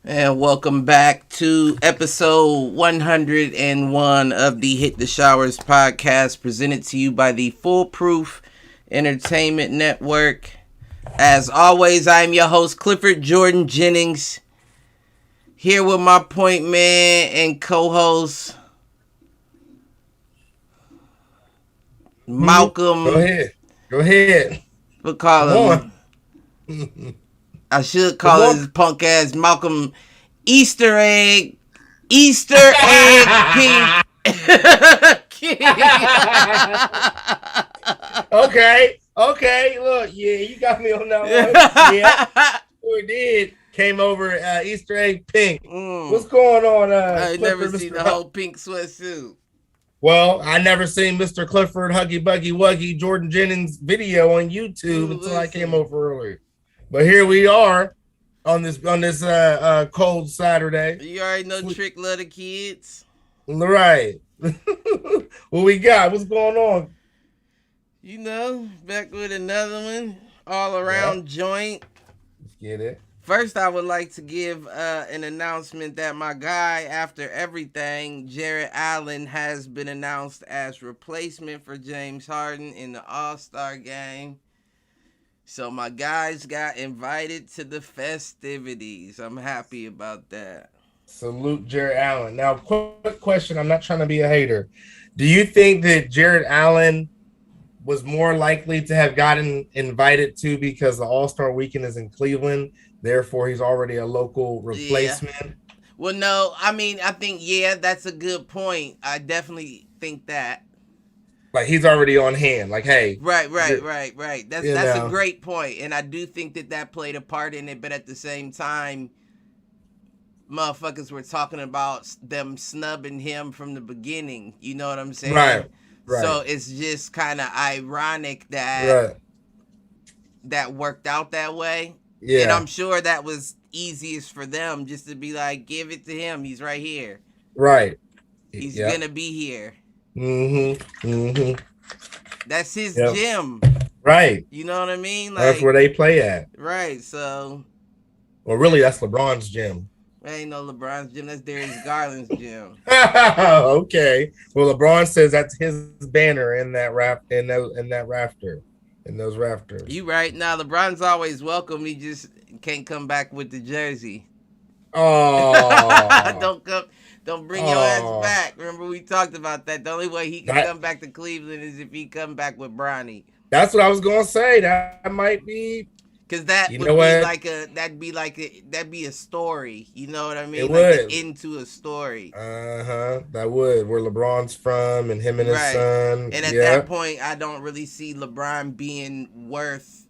And welcome back to episode 101 of the Hit the Showers podcast, presented to you by the Foolproof Entertainment Network. As always, I'm your host, Clifford Jordan Jennings, here with my point man and co-host, Go Malcolm. ahead. Go ahead. We'll call Come on. him, I should Come call on. his punk ass Malcolm Easter Egg, Easter Egg Pink. Okay. Okay. Look, yeah, you got me on that one. Yeah, we did. Came over Easter egg pink. What's going on, I never Clifford, seen Mr. the whole pink sweatsuit. Well, I never seen Mr. Clifford Huggy Buggy Wuggy Jordan Jennings video on YouTube until I came Listen, over earlier. But here we are on this cold Saturday. you already know Trick love the kids. Right. What we got? What's going on? Back with another one. All Yeah, around joint. let's get it. First, I would like to give an announcement that my guy, after everything, Jared Allen, has been announced as replacement for James Harden in the All-Star game. So my guys got invited to the festivities. I'm happy about that. Salute Jared Allen. Now, quick question. I'm not trying to be a hater. Do you think that Jared Allen was more likely to have gotten invited to because the All-Star weekend is in Cleveland? Therefore, he's already a local Yeah. replacement. Well, no, I mean, I think, yeah, that's a good point. I definitely think that. Like he's already on hand. Like, hey, Right. That's you that's a know, great point, and I do think that played a part in it. But at the same time, motherfuckers were talking about them snubbing him from the beginning. You know what I'm saying? right, So right, it's just kind of ironic that right. that worked out that way. And Yeah, I'm sure that was easiest for them, just to be like, give it to him. He's right here. right. He's Yep. gonna be here. Mm-hmm. Mm-hmm. That's his Yep. gym. Right. You know what I mean? That's where Like, they play at. right. So Well, really, that that's LeBron's gym. ain't no LeBron's gym. That's Darius Garland's gym. Okay. Well, LeBron says that's his banner in that rafter, in those rafters. You right. Now LeBron's always welcome. He just can't come back with the jersey. Oh, don't come. Don't bring your ass oh, back. Remember we talked about that. The only way he can that come back to Cleveland is if he come back with Bronny. that's what I was gonna say. That might be. Cause that You know would be what? like that'd be a story. You know what I It mean? Like the would. into a story. Uh-huh. That would. Where LeBron's from and him and his Right. son. And at that Yeah. point, I don't really see LeBron being worth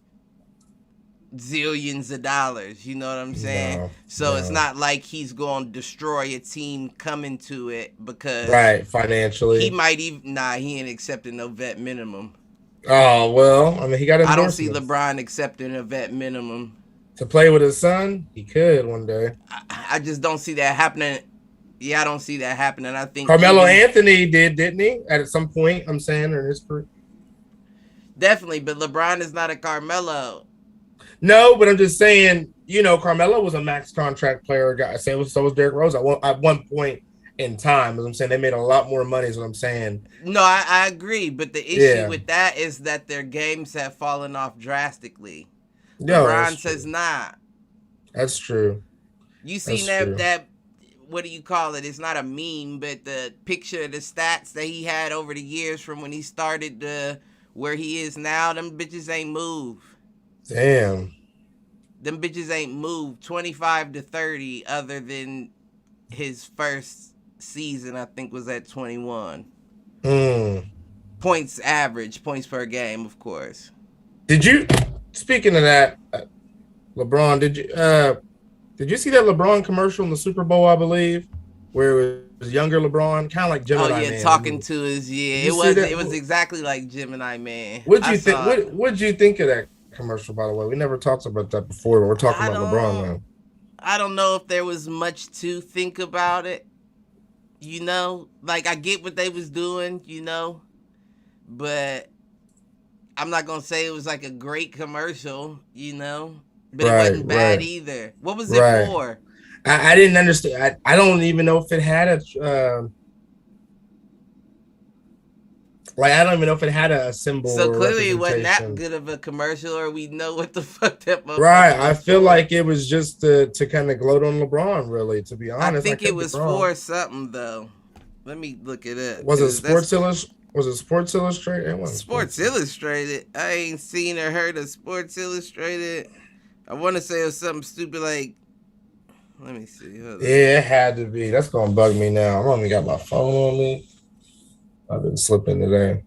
zillions of dollars. You know what I'm saying? No. So it's No. not like he's going to destroy a team coming to it, because Right. he Financially. might even, he ain't accepting no vet minimum. Oh well. I mean, he got I don't see endorsements LeBron accepting a vet minimum. to play with his son. He could one day. I just don't see that happening. Yeah, I don't see that happening. I think Carmelo even Anthony did, didn't he? At some point, I'm saying, in his career. definitely, but LeBron is not a Carmelo. No, but I'm just saying, Carmelo was a max contract player. Guy, so was Derrick Rose at one point in time. As I'm saying, they made a lot more money. Is what I'm saying. No, I agree, but the issue Yeah, with that is that their games have fallen off drastically. no, that's LeBron says true. not. That's true. You seen That's that true. what do you call it? It's not a meme, but the picture of the stats that he had over the years from when he started to where he is now, them bitches ain't moved. Damn. Them bitches ain't moved 25 to 30 other than his first season, I think was at 21. Hmm. Points average, points per game, of course. Did you? Speaking of that, LeBron, did you see that LeBron commercial in the Super Bowl? I believe where it was younger LeBron, kind of like Oh Gemini yeah, Man. talking to his, yeah. Did you It see was that? it was exactly like Gemini Man. What'd I you think? saw it. What'd you think of that commercial? By the way, we never talked about that before. But we're talking I about LeBron don't now. I don't know if there was much to think about it. Like I get what they was doing, but I'm not gonna say it was like a great commercial, but it Right, wasn't bad right, either. What was it right. for? I didn't understand. I don't even know if it had a like. I don't even know if it had a symbol So or clearly, it wasn't that representation. good of a commercial, or we know what the fuck that Right. motherfucker I was feel for. like it was just to kind of gloat on LeBron. Really, to be I honest, I think it could be was wrong. for something though. Let me look it up Was it because that's Sports Illustrated? Was it Sports Illustrated? It wasn't Sports Sports Illustrated. Illustrated. I ain't seen or heard of Sports Illustrated. I want to say it was something stupid like. Let me see. Hold up. Yeah, it had to be. That's gonna bug me now. I only got my phone on me. I've been slipping today.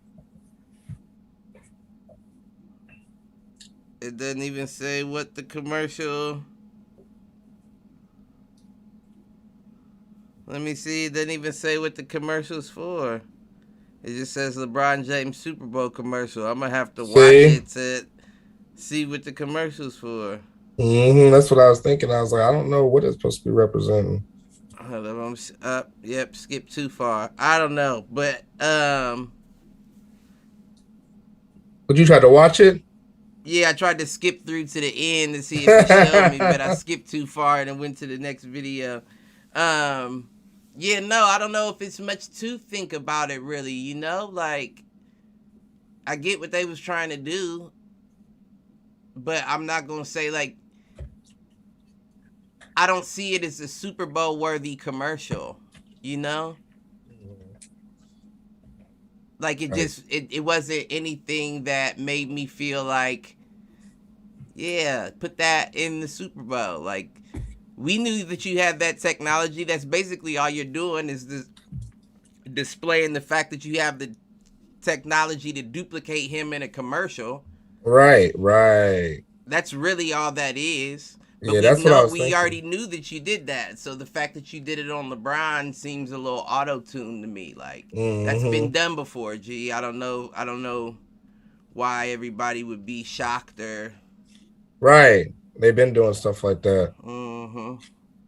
It doesn't even say what the commercial. Let me see. It doesn't even say what the commercial's for. It just says LeBron James Super Bowl commercial. I'm gonna have to watch See, it to see what the commercial's for. that's what I was thinking. I was like, I don't know what it's supposed to be representing. Hold up, I'm up. Yep, skip too far. I don't know, but Would you try to watch it? yeah, I tried to skip through to the end to see if it showed me, but I skipped too far and then went to the next video. Um, yeah, no, I don't know if it's much to think about it really. You know, like I get what they was trying to do, but I'm not gonna say like I don't see it as a Super Bowl worthy commercial. You know, like it Right. just it wasn't anything that made me feel like yeah, put that in the Super Bowl. Like we knew that you had that technology. That's basically all you're doing is this displaying the fact that you have the technology to duplicate him in a commercial. Right, right. That's really all that is. But Yeah, that's what I was we thinking. already knew that you did that. So the fact that you did it on LeBron seems a little auto-tuned to me. Like that's been hmm done before, G. I don't know why everybody would be shocked or Right. They've been doing stuff like that. mm-hmm.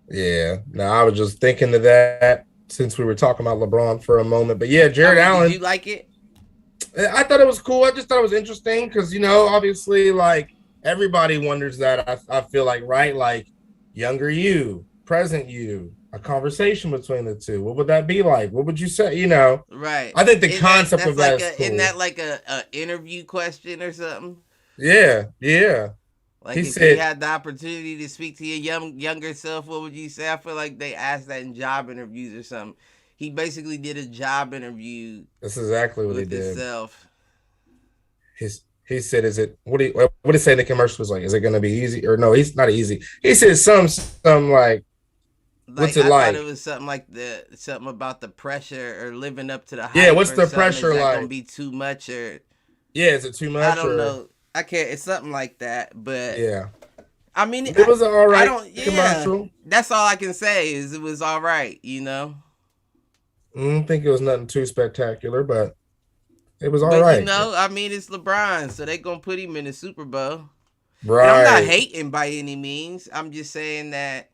Yeah. Now I was just thinking of that since we were talking about LeBron for a moment. But yeah, I Jared mean, did you Allen, like it? I thought it was cool. I just thought it was interesting because, obviously, like everybody wonders that. I feel like, right? Like younger you, present you, a conversation between the two. What would that be like? What would you say? Right. I think the Isn't that concept that's of that like is a isn't cool. that like a interview question or something? Yeah. Yeah. Like He if you said, had the opportunity to speak to your younger self, what would you say? I feel like they asked that in job interviews or something. He basically did a job interview that's exactly what he with did. himself. He said, "Is it what did he say in the commercial was like? Is it going to be easy or no? He's not easy. He said some like, what's Like it I thought it like? was something like the something about the pressure or living up to the Yeah, hype what's or the something. Is pressure that gonna like? be too much or Yeah, is it too I much don't or know. I can't. It's something like that. But yeah? I mean, It was an all I right don't. Yeah, commercial. that's all I can say is it was all right. You know. I don't think it was nothing too spectacular, but it was all But right. I mean, it's LeBron, so they gonna put him in the Super Bowl. And I'm not Right, hating by any means. I'm just saying that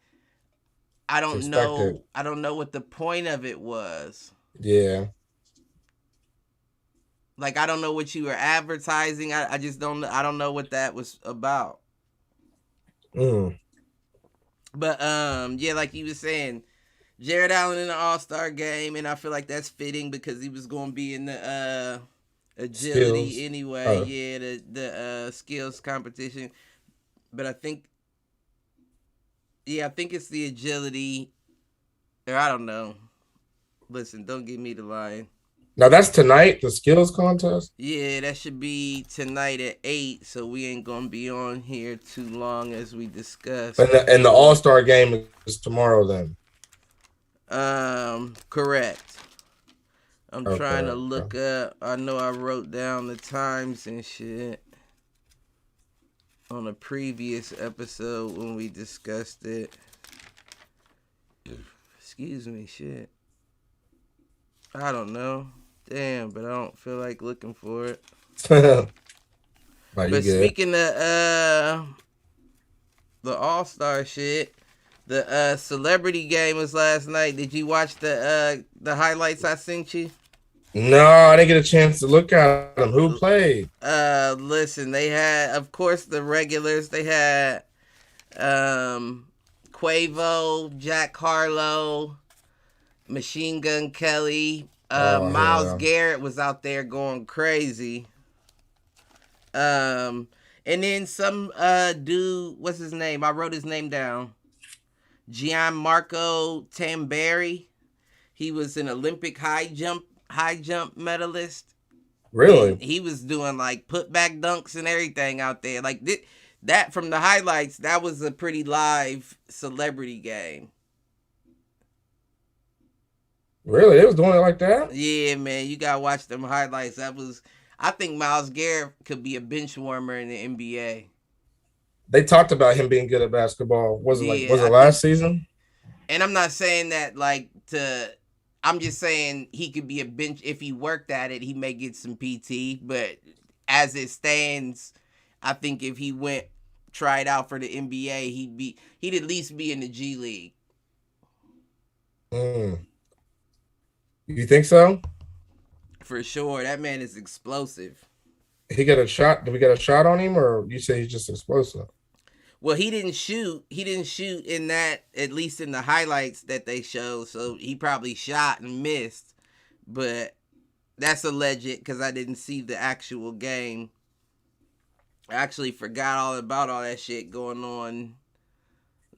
I it's don't expected. know. I don't know what the point of it was. Yeah. Like I don't know what you were advertising. I just don't. I don't know what that was about. Mm. But yeah, like you was saying, Jared Allen in the All-Star game, and I feel like that's fitting because he was gonna be in the agility Skills. anyway. Oh, Yeah, the skills competition. But I think yeah, I think it's the agility. Or I don't know. Listen, don't give me the line. now that's tonight. The skills contest. Yeah, that should be tonight at 8, so we ain't gonna be on here too long as we And discussed. the All Star game is tomorrow. Then. Correct. I'm Okay. trying to Okay. look up. I know I wrote down the times and shit on a previous episode when we discussed it. Excuse me, shit. I don't know. Damn, but I don't feel like looking for it. Are you But good? speaking of the All-Star shit, the celebrity game was last night. Did you watch the highlights I sent you? No, I didn't get a chance to look at them. Who played? Listen, they had of course the regulars. They had Quavo, Jack Harlow, Machine Gun Kelly, Oh Miles hell. Garrett was out there going crazy. And then some dude, what's his name? I wrote his name down. Gianmarco Tamberi. He was an Olympic high jump medalist. Really? And he was doing like putback dunks and everything out there. Like that from the highlights, that was a pretty live celebrity game. Really? They was doing it like that? Yeah, man, you gotta watch them highlights. I think Myles Garrett could be a bench warmer in the NBA. They talked about him being good at basketball. Was Yeah, it last season? And I'm not saying that like to. I'm just saying he could be a bench if he worked at it. He may get some PT, but as it stands, I think if he went tried out for the NBA, he'd at least be in the G League. You think so? For sure, that man is explosive. He got a shot. Did we get a shot on him, or you say he's just explosive? Well, he didn't shoot. He didn't shoot in that, at least in the highlights that they showed. So he probably shot and missed. But that's alleged because I didn't see the actual game. I actually forgot all about all that shit going on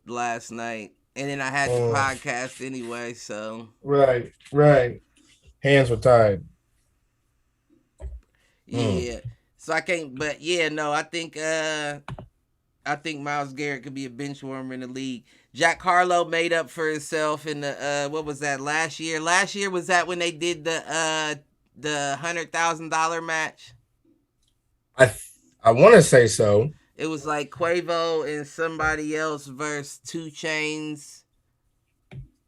last night. And then I had the podcast anyway, so. Right. Hands were tied. Yeah. So I can't, but yeah, no, I think Myles Garrett could be a bench warmer in the league. Jack Harlow made up for himself in the what was that last year? Last year was that when they did the $100,000 match? I want to say so. It was like Quavo and somebody else versus 2 Chainz.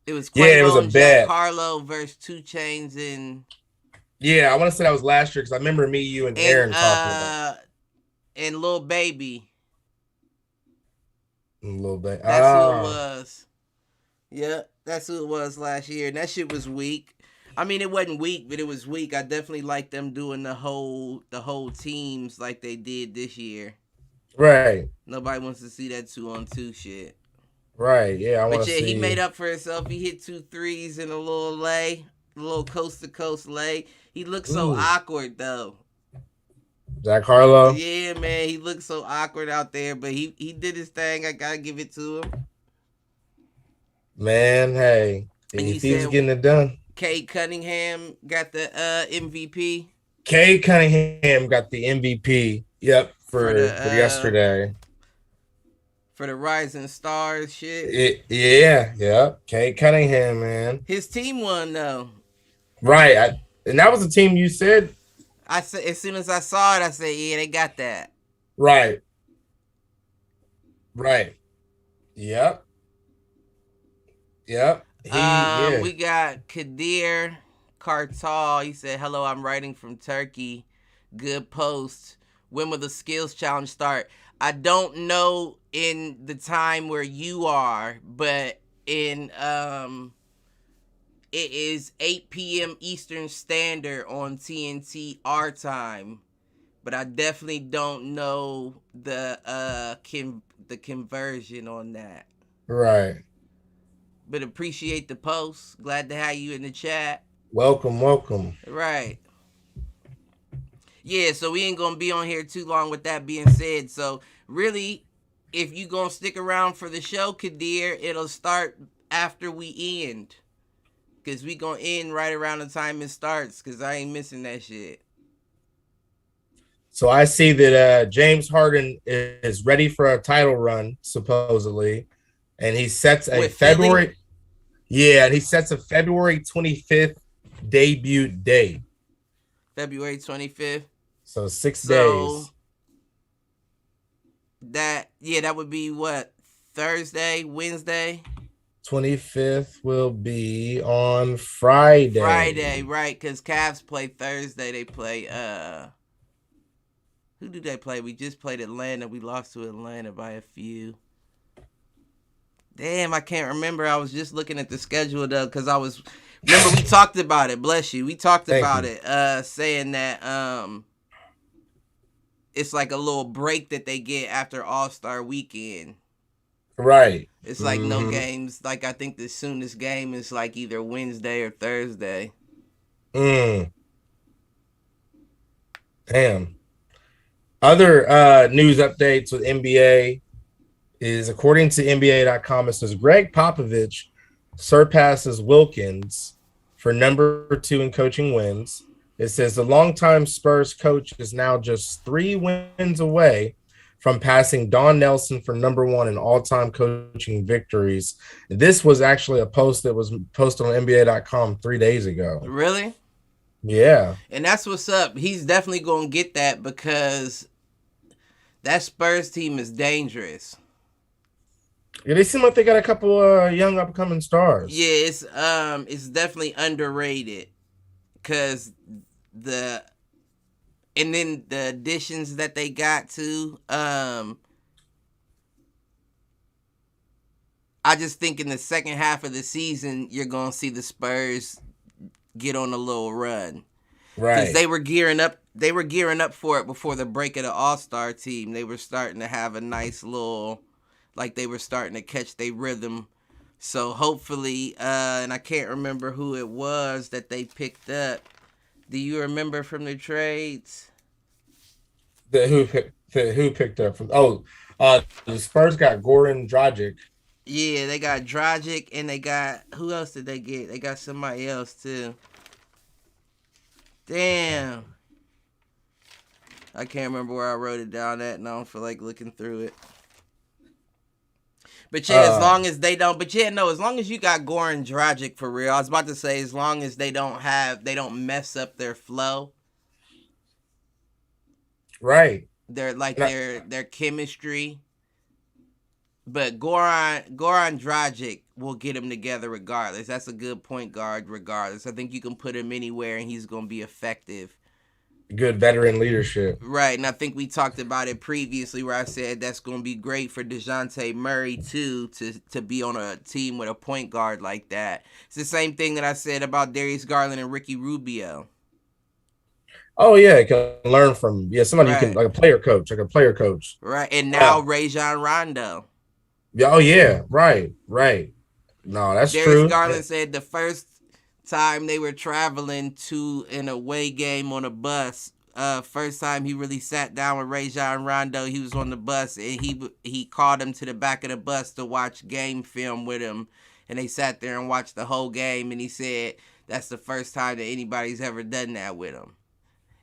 It was Quavo it was a and bet. Jack Harlow versus 2 Chainz and. Yeah, I want to say that was last year because I remember me, you, and Aaron talking about it. And Lil Baby. Lil Baby. That's who it was. Yeah, that's who it was last year. And that shit was weak. I mean, it wasn't weak, but it was weak. I definitely like them doing the whole teams like they did this year. Right. Nobody wants to see that 2-on-2 shit. Right, yeah, I want to see. He made up for himself. He hit 2 threes in a little lay. A little coast-to-coast lay. He looked so awkward, though. Jack Harlow? Yeah, man. He looked so awkward out there, but he did his thing. I got to give it to him. Man, hey. He's getting it done. Cade Cunningham got the MVP. Cade Cunningham got the MVP. Yep, for yesterday. For the Rising Stars shit. Yeah. Cade Cunningham, man. His team won, though. Right. And that was the team you said? I said, as soon as I saw it, I said, yeah, they got that. Right. Yep. We got Kadir Kartal. He said, hello, I'm writing from Turkey. Good post. When will the skills challenge start? I don't know in the time where you are, but in it is 8 p.m. Eastern Standard on TNT our time. But I definitely don't know the conversion on that. Right. But appreciate the post. Glad to have you in the chat. Welcome. Right. Yeah, so we ain't going to be on here too long with that being said. So, really, if you going to stick around for the show, Kadir, it'll start after we end. Because we going to end right around the time it starts. Because I ain't missing that shit. So, I see that James Harden is ready for a title run, supposedly. And he sets a February 25th debut date. February 25th. So 6 days. That would be what? Thursday, Wednesday? 25th will be on Friday. Friday, right, because Cavs play Thursday. They play who do they play? We just played Atlanta. We lost to Atlanta by a few. Damn, I can't remember. I was just looking at the schedule, though, because remember, we talked about it. Bless you. We talked about it, saying that it's like a little break that they get after All-Star weekend. Right. It's like no games. Like I think the soonest game is like either Wednesday or Thursday. Mm, damn. Other news updates with NBA is according to NBA.com, it says Greg Popovich surpasses Wilkins for number 2 in coaching wins. It says the longtime Spurs coach is now just 3 wins away from passing Don Nelson for number 1 in all-time coaching victories. This was actually a post that was posted on NBA.com 3 days ago. Really? Yeah. And that's what's up. He's definitely going to get that because that Spurs team is dangerous. Yeah, they seem like they got a couple young upcoming stars. Yeah, it's definitely underrated because and then the additions that they got to I just think in the second half of the season you're gonna see the Spurs get on a little run, right? Because they were gearing up for it before the break of the All-Star team. They were starting to have a nice little, like they were starting to catch their rhythm. So hopefully, and I can't remember who it was that they picked up. Do you remember from the trades? Who picked up from? The Spurs got Goran Dragic. Yeah, they got Dragic, and they got, who else did they get? They got somebody else too. Damn, I can't remember where I wrote it down at, and I don't feel like looking through it. But yeah, as long as they don't, as long as you got Goran Dragic for real, I was about to say, as long as they don't mess up their flow. Right. Their chemistry. But Goran Dragic will get him together regardless. That's a good point guard regardless. I think you can put him anywhere and he's going to be effective. Good veteran leadership. Right, and I think we talked about it previously where I said that's going to be great for DeJounte Murray, too, to be on a team with a point guard like that. It's the same thing that I said about Darius Garland and Ricky Rubio. Oh, yeah, you can learn from, somebody you can, like a player coach. Right, and now Rajon Rondo. Oh, yeah, right. No, that's true. Darius Garland said the first time they were traveling to an away game on a bus, first time he really sat down with Rajon Rondo, he was on the bus, and he called him to the back of the bus to watch game film with him, and they sat there and watched the whole game, and he said that's the first time that anybody's ever done that with him.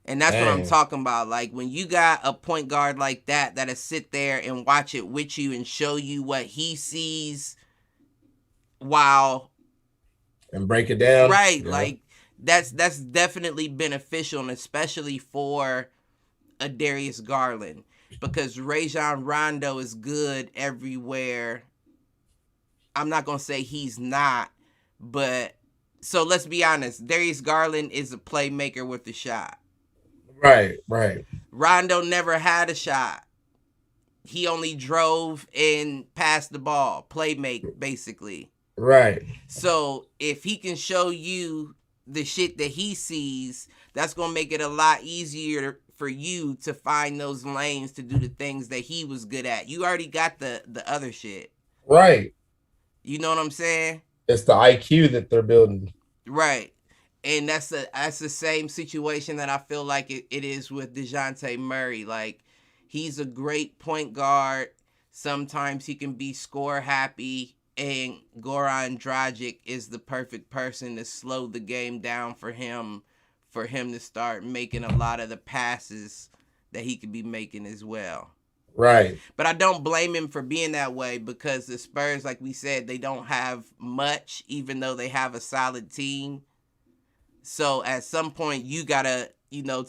And that's what I'm talking about. Like, when you got a point guard like that'll sit there and watch it with you and show you what he sees while... and break it down. Right. Yeah. Like, that's definitely beneficial, and especially for a Darius Garland, because Rajon Rondo is good everywhere. I'm not going to say he's not, but so let's be honest. Darius Garland is a playmaker with the shot. Right. Rondo never had a shot. He only drove and passed the ball, playmate, basically. Right. So if he can show you the shit that he sees, that's going to make it a lot easier for you to find those lanes to do the things that he was good at. You already got the other shit. Right. You know what I'm saying? It's the IQ that they're building. Right. And that's the same situation that I feel like it is with DeJounte Murray. Like, he's a great point guard. Sometimes he can be score happy. And Goran Dragic is the perfect person to slow the game down for him to start making a lot of the passes that he could be making as well. Right. But I don't blame him for being that way, because the Spurs, like we said, they don't have much, even though they have a solid team. So at some point you gotta,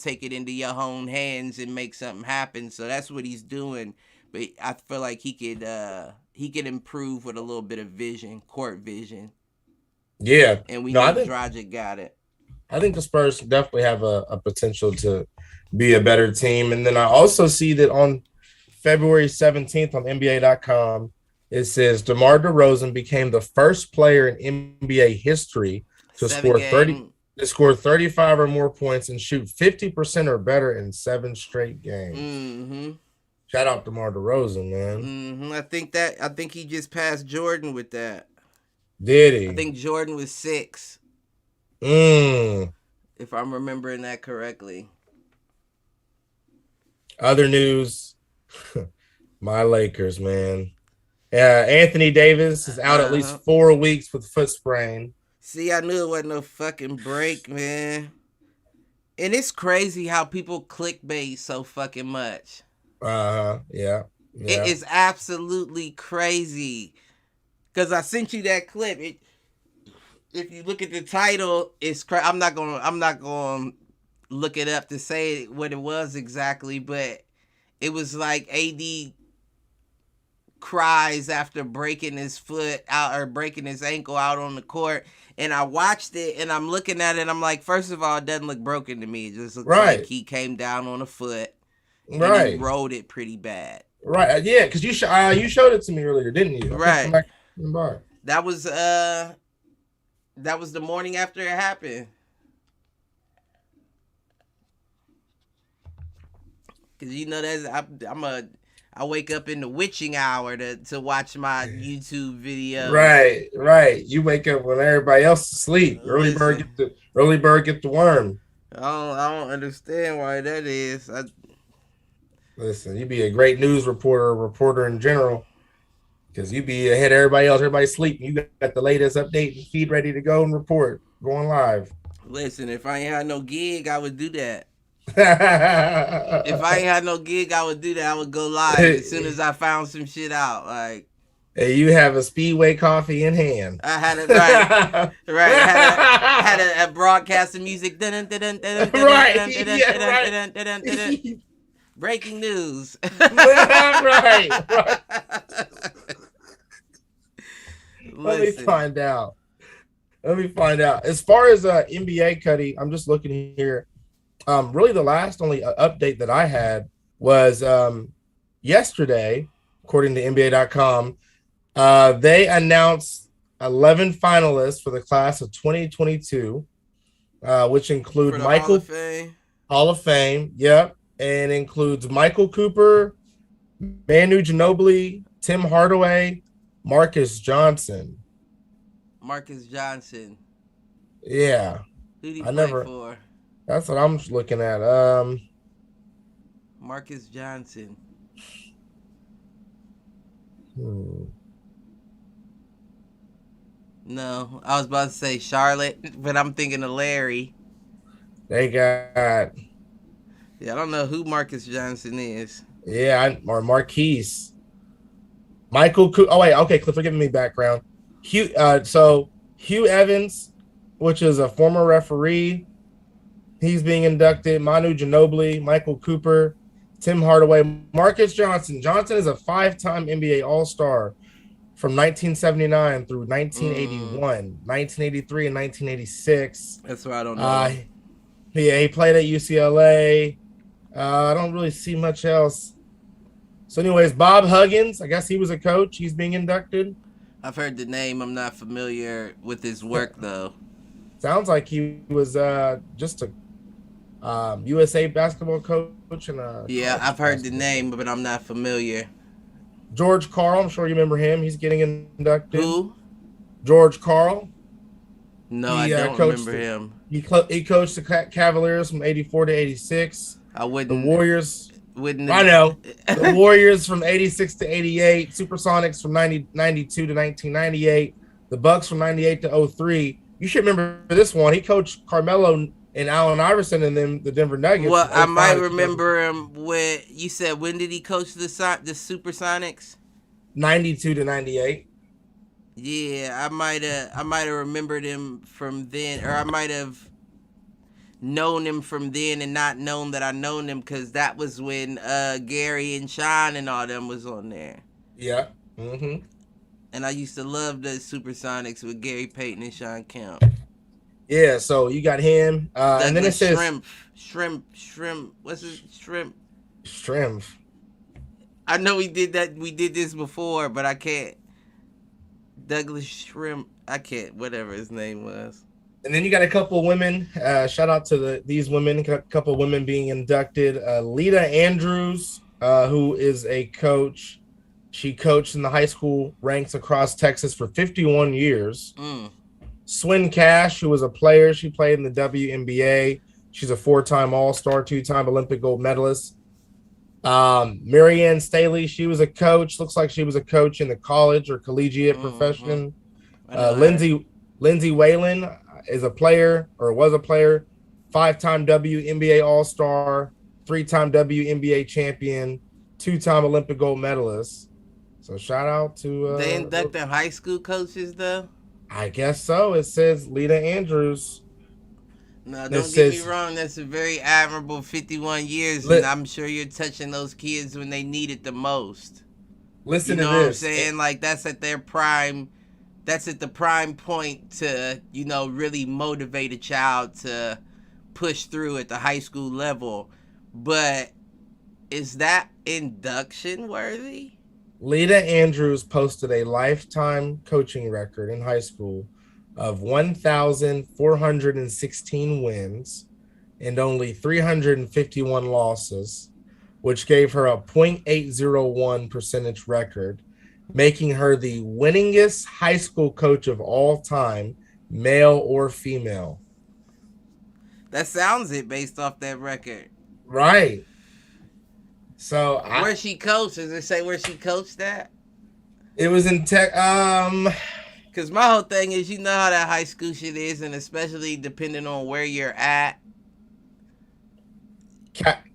take it into your own hands and make something happen. So that's what he's doing. But I feel like he could improve with a little bit of court vision. Yeah. And we know Dragic got it. I think the Spurs definitely have a potential to be a better team. And then I also see that on February 17th on NBA.com, it says DeMar DeRozan became the first player in NBA history to score 35 or more points and shoot 50% or better in 7 straight games. Mm-hmm. Shout out to DeMar DeRozan, man. I think he just passed Jordan with that. Did I he? think Jordan was 6. Mm. If I'm remembering that correctly. Other news, my Lakers, man. Anthony Davis is out at least 4 weeks with foot sprain. See, I knew it wasn't no fucking break, man. And it's crazy how people clickbait so fucking much. Yeah. It is absolutely crazy. Because I sent you that clip. If you look at the title, it's I'm not gonna look it up to say what it was exactly, but it was like AD cries after breaking his foot out or breaking his ankle out on the court. And I watched it and I'm looking at it and I'm like, first of all, it doesn't look broken to me. It just looks like he came down on a foot and he rolled it pretty bad. Right. Yeah, because you showed it to me earlier, didn't you? Right. That was the morning after it happened. Cause you know I wake up in the witching hour to watch my YouTube video. Right. You wake up when everybody else is asleep. Early bird get the worm. I don't understand why that is. Listen, you be a great news reporter in general, because you be ahead of everybody else. Everybody's sleeping. You got the latest update and feed ready to go and report going live. Listen, if I ain't had no gig, I would do that. If I ain't had no gig, I would do that. I would go live as soon as I found some shit out. Like, hey, you have a Speedway coffee in hand. I had it right. Had a broadcast of music. Breaking news. Right. Let me find out. As far as NBA, Cuddy, I'm just looking here. Really, the last only update that I had was yesterday, according to NBA.com. They announced 11 finalists for the class of 2022, which include Michael Hall of Fame. Yep, and includes Michael Cooper, Manu Ginobili, Tim Hardaway, Marcus Johnson. Yeah. Who did he play for? That's what I'm looking at. Marcus Johnson. No, I was about to say Charlotte, but I'm thinking of Larry. They got. Yeah, I don't know who Marcus Johnson is. Yeah, or Marquise. Michael. Oh wait, okay, Cliff, giving me background. Hugh Evans, which is a former referee. He's being inducted. Manu Ginobili, Michael Cooper, Tim Hardaway, Marcus Johnson. Johnson is a 5-time NBA All-Star from 1979 through 1981, 1983, and 1986. That's what I don't know. He played at UCLA. I don't really see much else. So anyways, Bob Huggins, I guess he was a coach. He's being inducted. I've heard the name. I'm not familiar with his work, though. Sounds like he was just a USA basketball coach. Yeah, I've heard the name, but I'm not familiar. George Karl, I'm sure you remember him. He's getting inducted. Who? George Karl. No, I don't remember him. He coached the Cavaliers from 84 to 86. I wouldn't. The Warriors. Wouldn't. I know. The Warriors from 86 to 88. Supersonics from 92 to 1998. The Bucks from 98 to 03. You should remember this one. He coached Carmelo and Allen Iverson and them, the Denver Nuggets. Well, I might remember him when you said, when did he coach the Supersonics? 92 to 98. Yeah, I might have remembered him from then, or I might have known him from then and not known that I known him, because that was when Gary and Sean and all them was on there. Yeah. Mm-hmm. And I used to love the Supersonics with Gary Payton and Sean Kemp. Yeah, so you got him. And then it says Shrimp. What's his Shrimp? Shrimp. I know we did that. We did this before, but I can't. Douglas Shrimp. I can't. Whatever his name was. And then you got a couple of women. Shout out to these women. A couple of women being inducted. Lita Andrews, who is a coach. She coached in the high school ranks across Texas for 51 years. Swin Cash, who was a player, she played in the WNBA. She's a 4-time All-Star, 2-time Olympic gold medalist. Marianne Staley, she was a coach. Looks like she was a coach in the college or collegiate profession. Lindsay Whalen is a player or was a player, 5-time WNBA All-Star, 3-time WNBA champion, 2-time Olympic gold medalist. So shout out to they induct them high school coaches though. I guess so. It says Lita Andrews. No, don't get me wrong. That's a very admirable 51 years, and I'm sure you're touching those kids when they need it the most. Listen to this. You know what I'm saying? Like, that's at their prime. That's at the prime point to, really motivate a child to push through at the high school level. But is that induction worthy? Lita Andrews posted a lifetime coaching record in high school of 1,416 wins and only 351 losses, which gave her a .801 percentage record, making her the winningest high school coach of all time, male or female. That sounds it based off that record. Right. So where she coached? Does it say where she coached at? It was in Tech. Because my whole thing is, how that high school shit is, and especially depending on where you're at.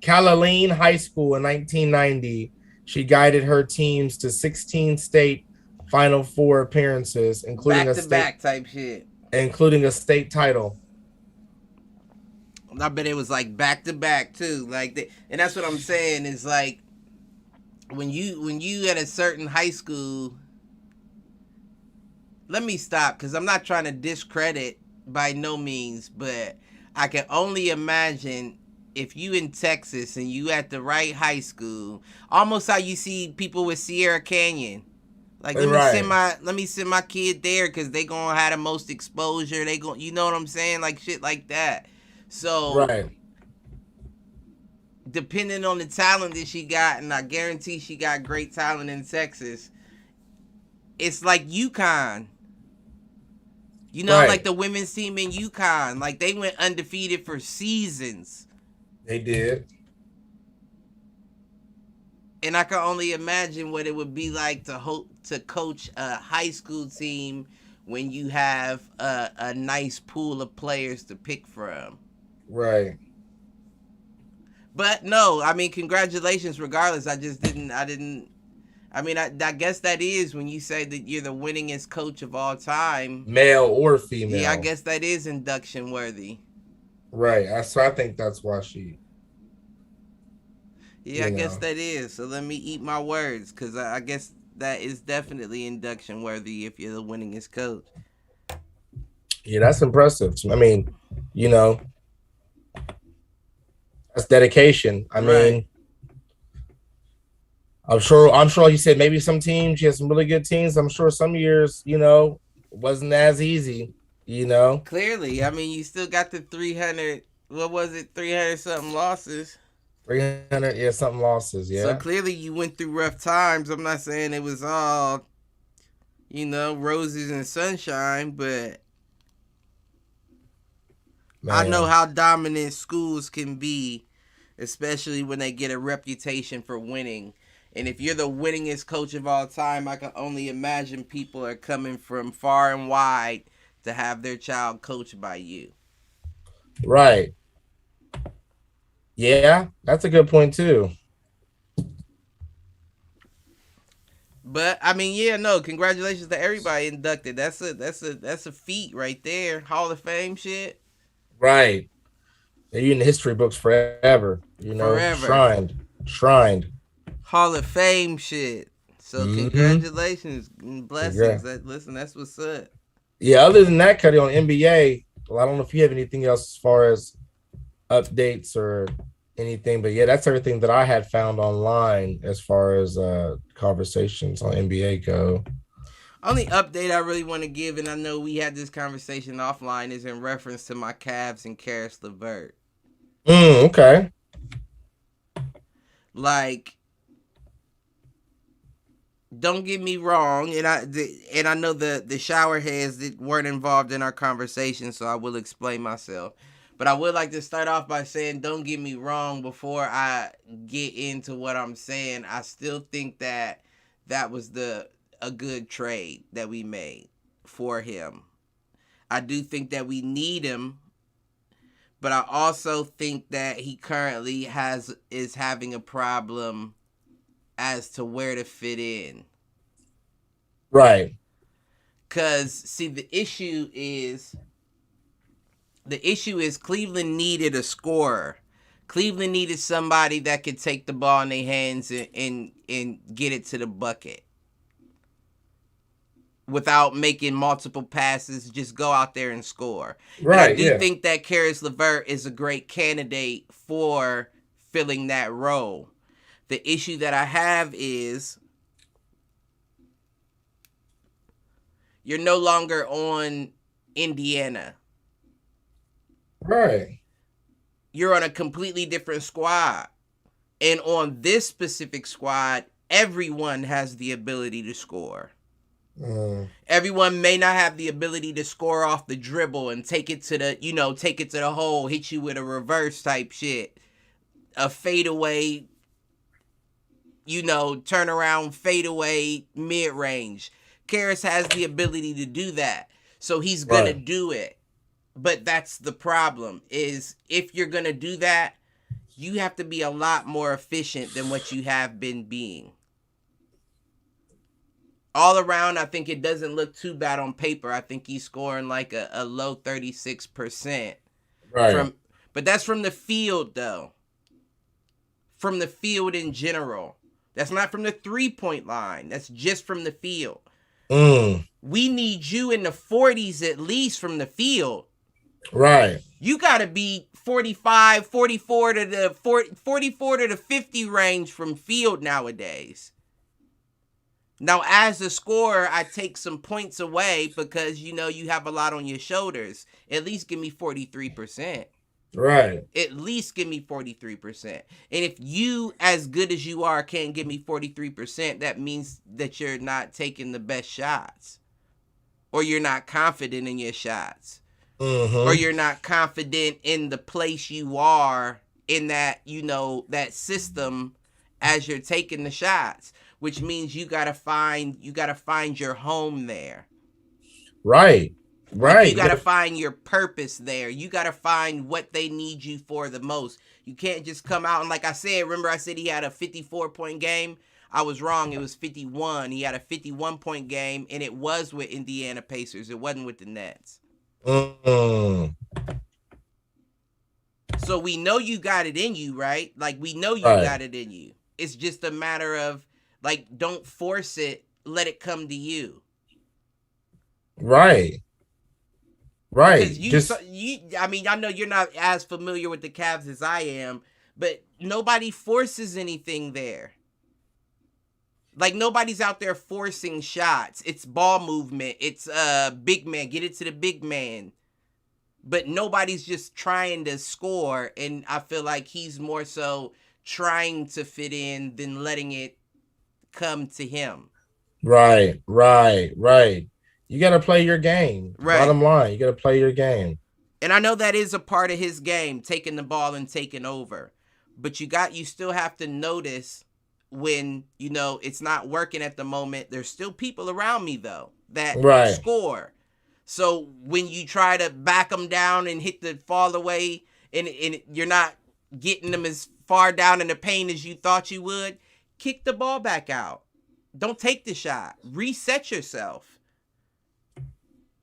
Caroline High School in 1990. She guided her teams to 16 state Final Four appearances, including back-to-back type shit, including a state title. I bet it was like back to back too, and that's what I'm saying is like when you at a certain high school. Let me stop because I'm not trying to discredit by no means, but I can only imagine if you in Texas and you at the right high school, almost how you see people with Sierra Canyon. Like let me send my kid there because they gonna have the most exposure. They going, you know what I'm saying, like shit like that. So, depending on the talent that she got, and I guarantee she got great talent in Texas, it's like UConn. Like the women's team in UConn. Like, they went undefeated for seasons. They did. And I can only imagine what it would be like to coach a high school team when you have a nice pool of players to pick from. Right. But no, I mean, congratulations regardless. I guess that is when you say that you're the winningest coach of all time. Male or female. Yeah, I guess that is induction worthy. Right. So I think that's why she. Yeah, I guess that is. So let me eat my words because I guess that is definitely induction worthy if you're the winningest coach. Yeah, that's impressive. I mean, that's dedication. I mean, I'm sure like you said, maybe some teams, she has some really good teams. I'm sure some years, wasn't as easy, Clearly. I mean, you still got the 300, what was it, 300 something losses. 300, something losses, yeah. So clearly you went through rough times. I'm not saying it was all, roses and sunshine, but I know how dominant schools can be, especially when they get a reputation for winning. And if you're the winningest coach of all time, I can only imagine people are coming from far and wide to have their child coached by you. Right. Yeah, that's a good point too. But I mean, congratulations to everybody inducted. That's a feat right there. Hall of Fame shit. Right. You're in the history books forever. Forever. Shrined. Hall of Fame shit. So congratulations and blessings. Listen, that's what's up. Yeah, other than that, Cuddy, on NBA, well, I don't know if you have anything else as far as updates or anything, but yeah, that's everything that I had found online as far as conversations on NBA go. Only update I really want to give, and I know we had this conversation offline, is in reference to my Cavs and Karis LeVert. Okay. Like, don't get me wrong, and I know the shower heads that weren't involved in our conversation, so I will explain myself. But I would like to start off by saying, don't get me wrong. Before I get into what I'm saying, I still think that that was the a good trade that we made for him. I do think that we need him, but I also think that he currently is having a problem as to where to fit in. Right. Cause see, the issue is Cleveland needed a scorer. Cleveland needed somebody that could take the ball in their hands and get it to the bucket without making multiple passes. Just go out there and score. And I Right. do Yeah. think that Karis LeVert is a great candidate for filling that role. The issue that I have is you're no longer on Indiana. Right. You're on a completely different squad. And on this specific squad, everyone has the ability to score. Everyone may not have the ability to score off the dribble and take it to the hole, hit you with a reverse type shit, a fadeaway, turn around fadeaway mid range. Karis has the ability to do that, so he's gonna do it. But that's the problem: is if you're gonna do that, you have to be a lot more efficient than what you have been being. All around, I think it doesn't look too bad on paper. I think he's scoring like a low 36%. Right. But that's from the field, though. From the field in general. That's not from the 3-point line. That's just from the field. We need you in the 40s at least from the field. Right. You got to be 45, 44 to the 50 range from field nowadays. Now, as a scorer, I take some points away because, you have a lot on your shoulders. At least give me 43%. Right. At least give me 43%. And if you, as good as you are, can't give me 43%, that means that you're not taking the best shots. Or you're not confident in your shots. Or you're not confident in the place you are in that, that system as you're taking the shots. Which means you gotta find your home there. Right. Right. Like you gotta find your purpose there. You gotta find what they need you for the most. You can't just come out and, like I said, remember I said he had a 54-point game? I was wrong. It was 51. He had a 51-point game, and it was with Indiana Pacers. It wasn't with the Nets. So we know you got it in you, right? Like, we know you got it in you. It's just a matter of, like, don't force it. Let it come to you. Right. Right. Because I know you're not as familiar with the Cavs as I am, but nobody forces anything there. Like, nobody's out there forcing shots. It's ball movement. It's big man. Get it to the big man. But nobody's just trying to score, and I feel like he's more so trying to fit in than letting it come to him. Right. You got to play your game. Right. Bottom line, you got to play your game. And I know that is a part of his game, taking the ball and taking over. But you still have to notice when, it's not working at the moment. There's still people around me, though, that score. So when you try to back them down and hit the fall away and you're not getting them as far down in the paint as you thought you would, kick the ball back out. Don't take the shot. Reset yourself.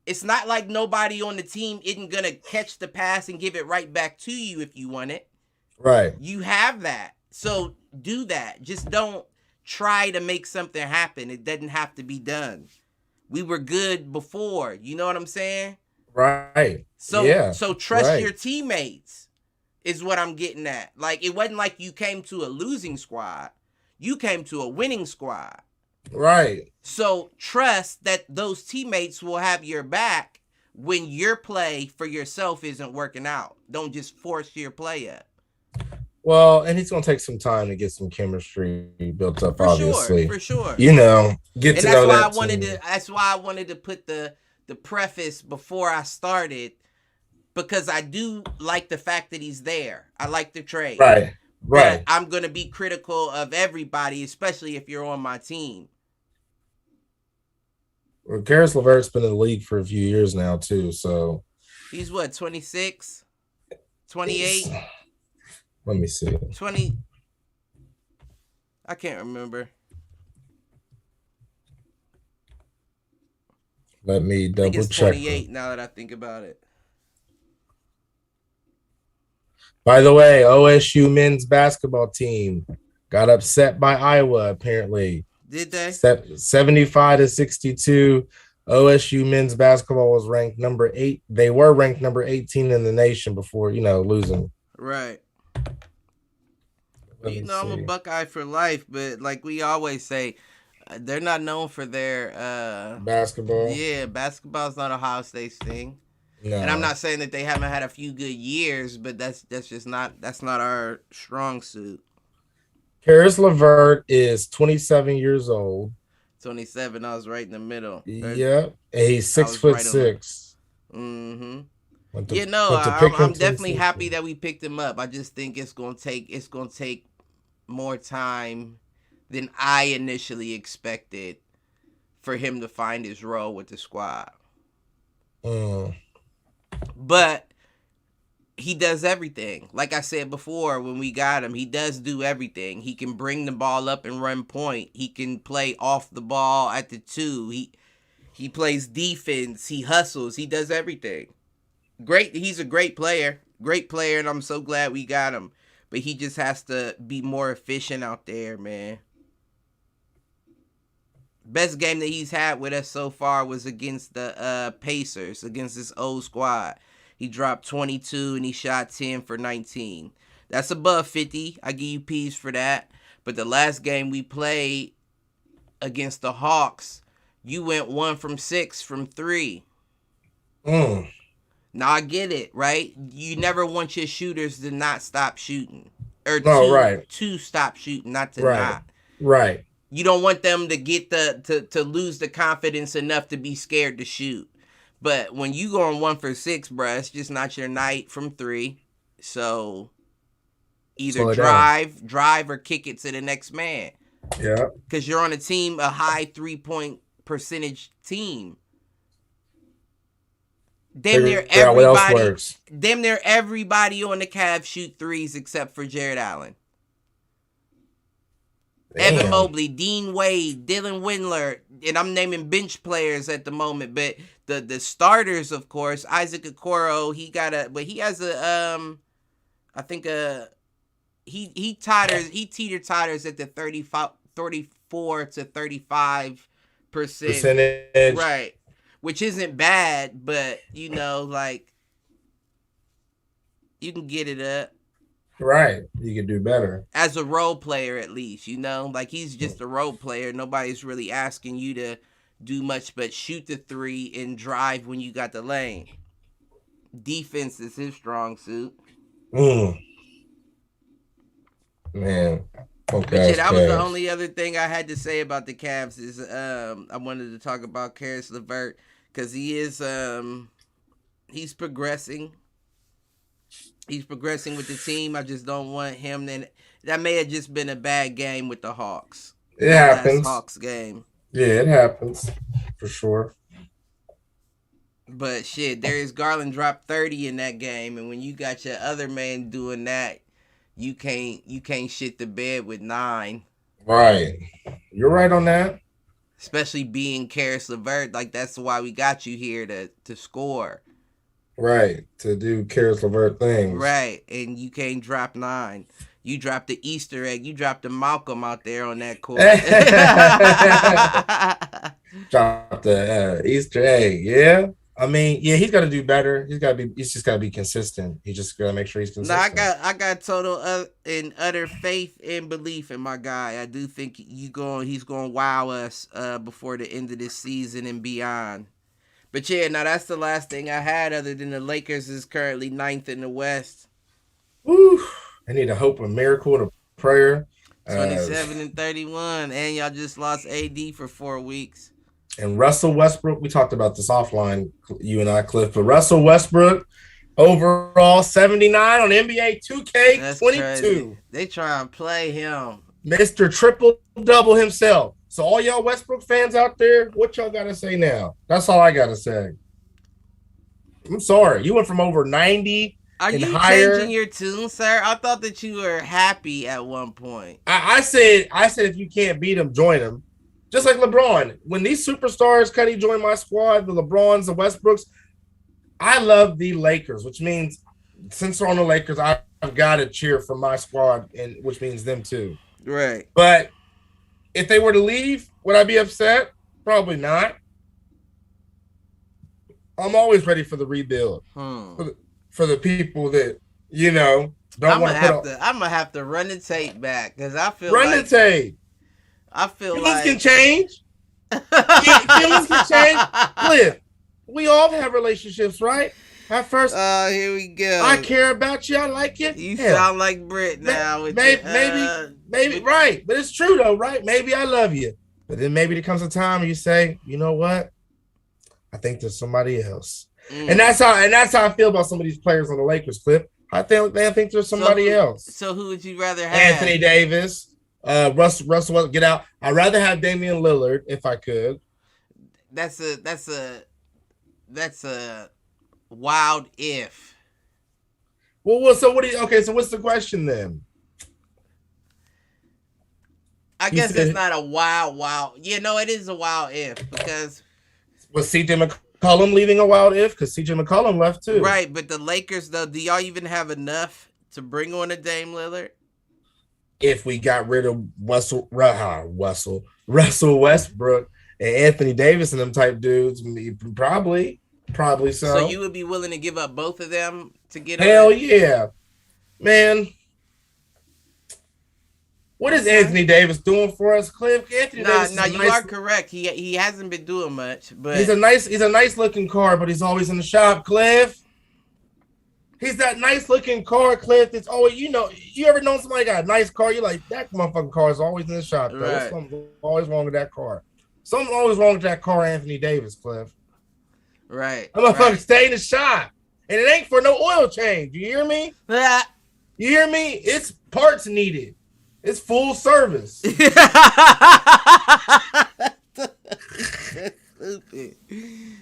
It's not like nobody on the team isn't going to catch the pass and give it right back to you if you want it. Right. You have that. So do that. Just don't try to make something happen. It doesn't have to be done. We were good before. You know what I'm saying? Right. So trust your teammates is what I'm getting at. Like, it wasn't like you came to a losing squad. You came to a winning squad. Right. So trust that those teammates will have your back when your play for yourself isn't working out. Don't just force your play up. Well, and he's gonna take some time to get some chemistry built up. For sure, Obviously, for sure. get And to that's know why I that wanted team. to. That's why I wanted to put the preface before I started, because I do like the fact that he's there. I like the trade, Right, but right. I'm gonna be critical of everybody, especially if you're on my team. Well, Karis LeVert's been in the league for a few years now too, so He's what, 26, he's. 28, Let me see. 20. I can't remember. Let me I think double it's check. 28 now that I think about it. By the way, OSU men's basketball team got upset by Iowa. Apparently, Did they? 75-62. OSU men's basketball was ranked number 8. They were ranked number 18 in the nation before losing. Right. Let You me know, I'm a see. Buckeye for life, but like we always say, they're not known for their Basketball. yeah, basketball's not Ohio State's thing. And I'm No. not saying that they haven't had a few good years, but that's just not our strong suit. Karis LeVert is 27 years old. 27, I was right in the middle. Yep. And he's I six was foot right on the. six. Mm-hmm. Went to Yeah, no, went to I'm Pickerington definitely happy Central. that we picked him up. I just think it's gonna take more time than I initially expected for him to find his role with the squad. Mm. But he does everything. Like I said before, when we got him, he does do everything. He can bring the ball up and run point. He can play off the ball at the 2. He plays defense. He hustles. He does everything. Great. He's a great player. Great player, and I'm so glad we got him. But he just has to be more efficient out there, man. Best game that he's had with us so far was against the Pacers, against this old squad. He dropped 22 and he shot 10 for 19. That's above 50. I give you P's for that. But the last game we played against the Hawks, you went 1 from 6 from 3. Mm. Now I get it, right? You never want your shooters to not stop shooting. Or No, to right. to stop shooting, not to Right. not. Right. You don't want them to get to lose the confidence enough to be scared to shoot. But when you going 1 for 6, bruh, it's just not your night from 3. So either Slow it down. drive or kick it to the next man. Yeah. Because you're on a high 3-point percentage team. Figure out what else works. Damn near everybody on the Cavs shoot threes except for Jared Allen. Damn. Evan Mobley, Dean Wade, Dylan Windler, and I'm naming bench players at the moment, but the starters, of course, Isaac Okoro, he has I think he teeter totters at the 34 to 35%, Percentage. right, which isn't bad, but like you can get it up. Right. You can do better. As a role player, at least, like he's just a role player. Nobody's really asking you to do much but shoot the 3 and drive when you got the lane. Defense is his strong suit. Man. But yeah, that was the only other thing I had to say about the Cavs is I wanted to talk about Karis LeVert because he is he's progressing. He's progressing with the team. I just don't want him. That may have just been a bad game with the Hawks. It happens. Last Hawks game. Yeah, it happens for sure. But shit, Darius Garland dropped 30 in that game, and when you got your other man doing that, you can't shit the bed with 9. Right. You're right on that. Especially being Karis LeVert, like that's why we got you here to score. Right, to do Karis LeVert things. Right, and you can't drop 9. You dropped the Easter egg. You dropped the Malcolm out there on that court. Drop the Easter egg, yeah. I mean, yeah, he's got to do better. He's just got to be consistent. He just got to make sure he's consistent. No, I got total and utter faith and belief in my guy. I do think he's going to wow us before the end of this season and beyond. But yeah, now that's the last thing I had other than the Lakers is currently 9th in the West. Woo. I need a hope, a miracle, and a prayer. 27-31, and y'all just lost AD for 4 weeks. And Russell Westbrook, we talked about this offline, you and I, Cliff, but Russell Westbrook, overall 79 on NBA 2K22. They try and play him. Mr. Triple-Double himself. So all y'all Westbrook fans out there, what y'all got to say now? That's all I got to say. I'm sorry. You went from over 90 Are and you higher. changing your tune, sir? I thought that you were happy at one point. I said if you can't beat them, join them. Just like LeBron. When these superstars kind of join my squad, the LeBrons, the Westbrooks, I love the Lakers, which means since they're on the Lakers, I've got to cheer for my squad, and which means them too. Right. But if they were to leave, would I be upset? Probably not. I'm always ready for the rebuild. For the people that, don't want to put up. I'm going to have to run the tape back because I feel Run the tape. I feel Feelings can change. Feelings can change. Cliff, we all have relationships, right? At first, here we go. I care about you. I like you. You sound like Brit now. Maybe, right. But it's true, though, right? Maybe I love you. But then maybe there comes a time you say, you know what? I think there's somebody else. And that's how I feel about some of these players on the Lakers, Cliff. I think there's somebody else. So who would you rather have? Anthony Davis. Russell, get out. I'd rather have Damian Lillard if I could. That's a wild if. Well, so so what's the question then? I guess it's not a wild. It is a wild if because was CJ McCollum leaving a wild if? Because CJ McCollum left too. Right, but the Lakers though, do y'all even have enough to bring on a Dame Lillard? If we got rid of Russell Westbrook and Anthony Davis and them type dudes, probably so. So you would be willing to give up both of them to get? Hell yeah, man. What is Anthony Davis doing for us, Cliff? Anthony Davis. You are correct. He hasn't been doing much, but he's a nice looking car, but he's always in the shop, Cliff. He's that nice looking car, Cliff. It's always, you ever know somebody got a nice car? You're like, that motherfucking car is always in the shop, though. Right. Something's always wrong with that car. Something's always wrong with that car, Anthony Davis, Cliff. Right. That motherfucker stay in the shop. And it ain't for no oil change. You hear me? You hear me? It's parts needed. It's full service. Stupid.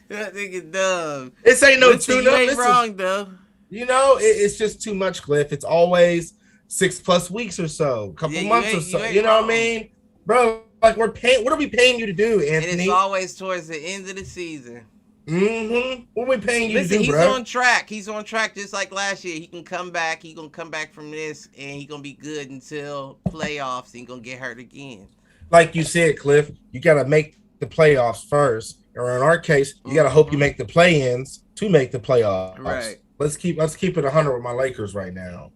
That nigga dumb. This ain't no tune-up. You ain't wrong, though. It's just too much, Cliff. It's always 6+ weeks or so, a couple months or so. You know what I mean? Bro, like what are we paying you to do, Anthony? And it's always towards the end of the season. Mm-hmm. What are we paying you to do, he's bro? on track. He's on track just like last year. He can come back. He's going to come back from this, and he's going to be good until playoffs, and he's going to get hurt again. Like you said, Cliff, you got to make the playoffs first. Or in our case, you got to hope you make the play-ins to make the playoffs. Right. Let's keep it 100 with my Lakers right now.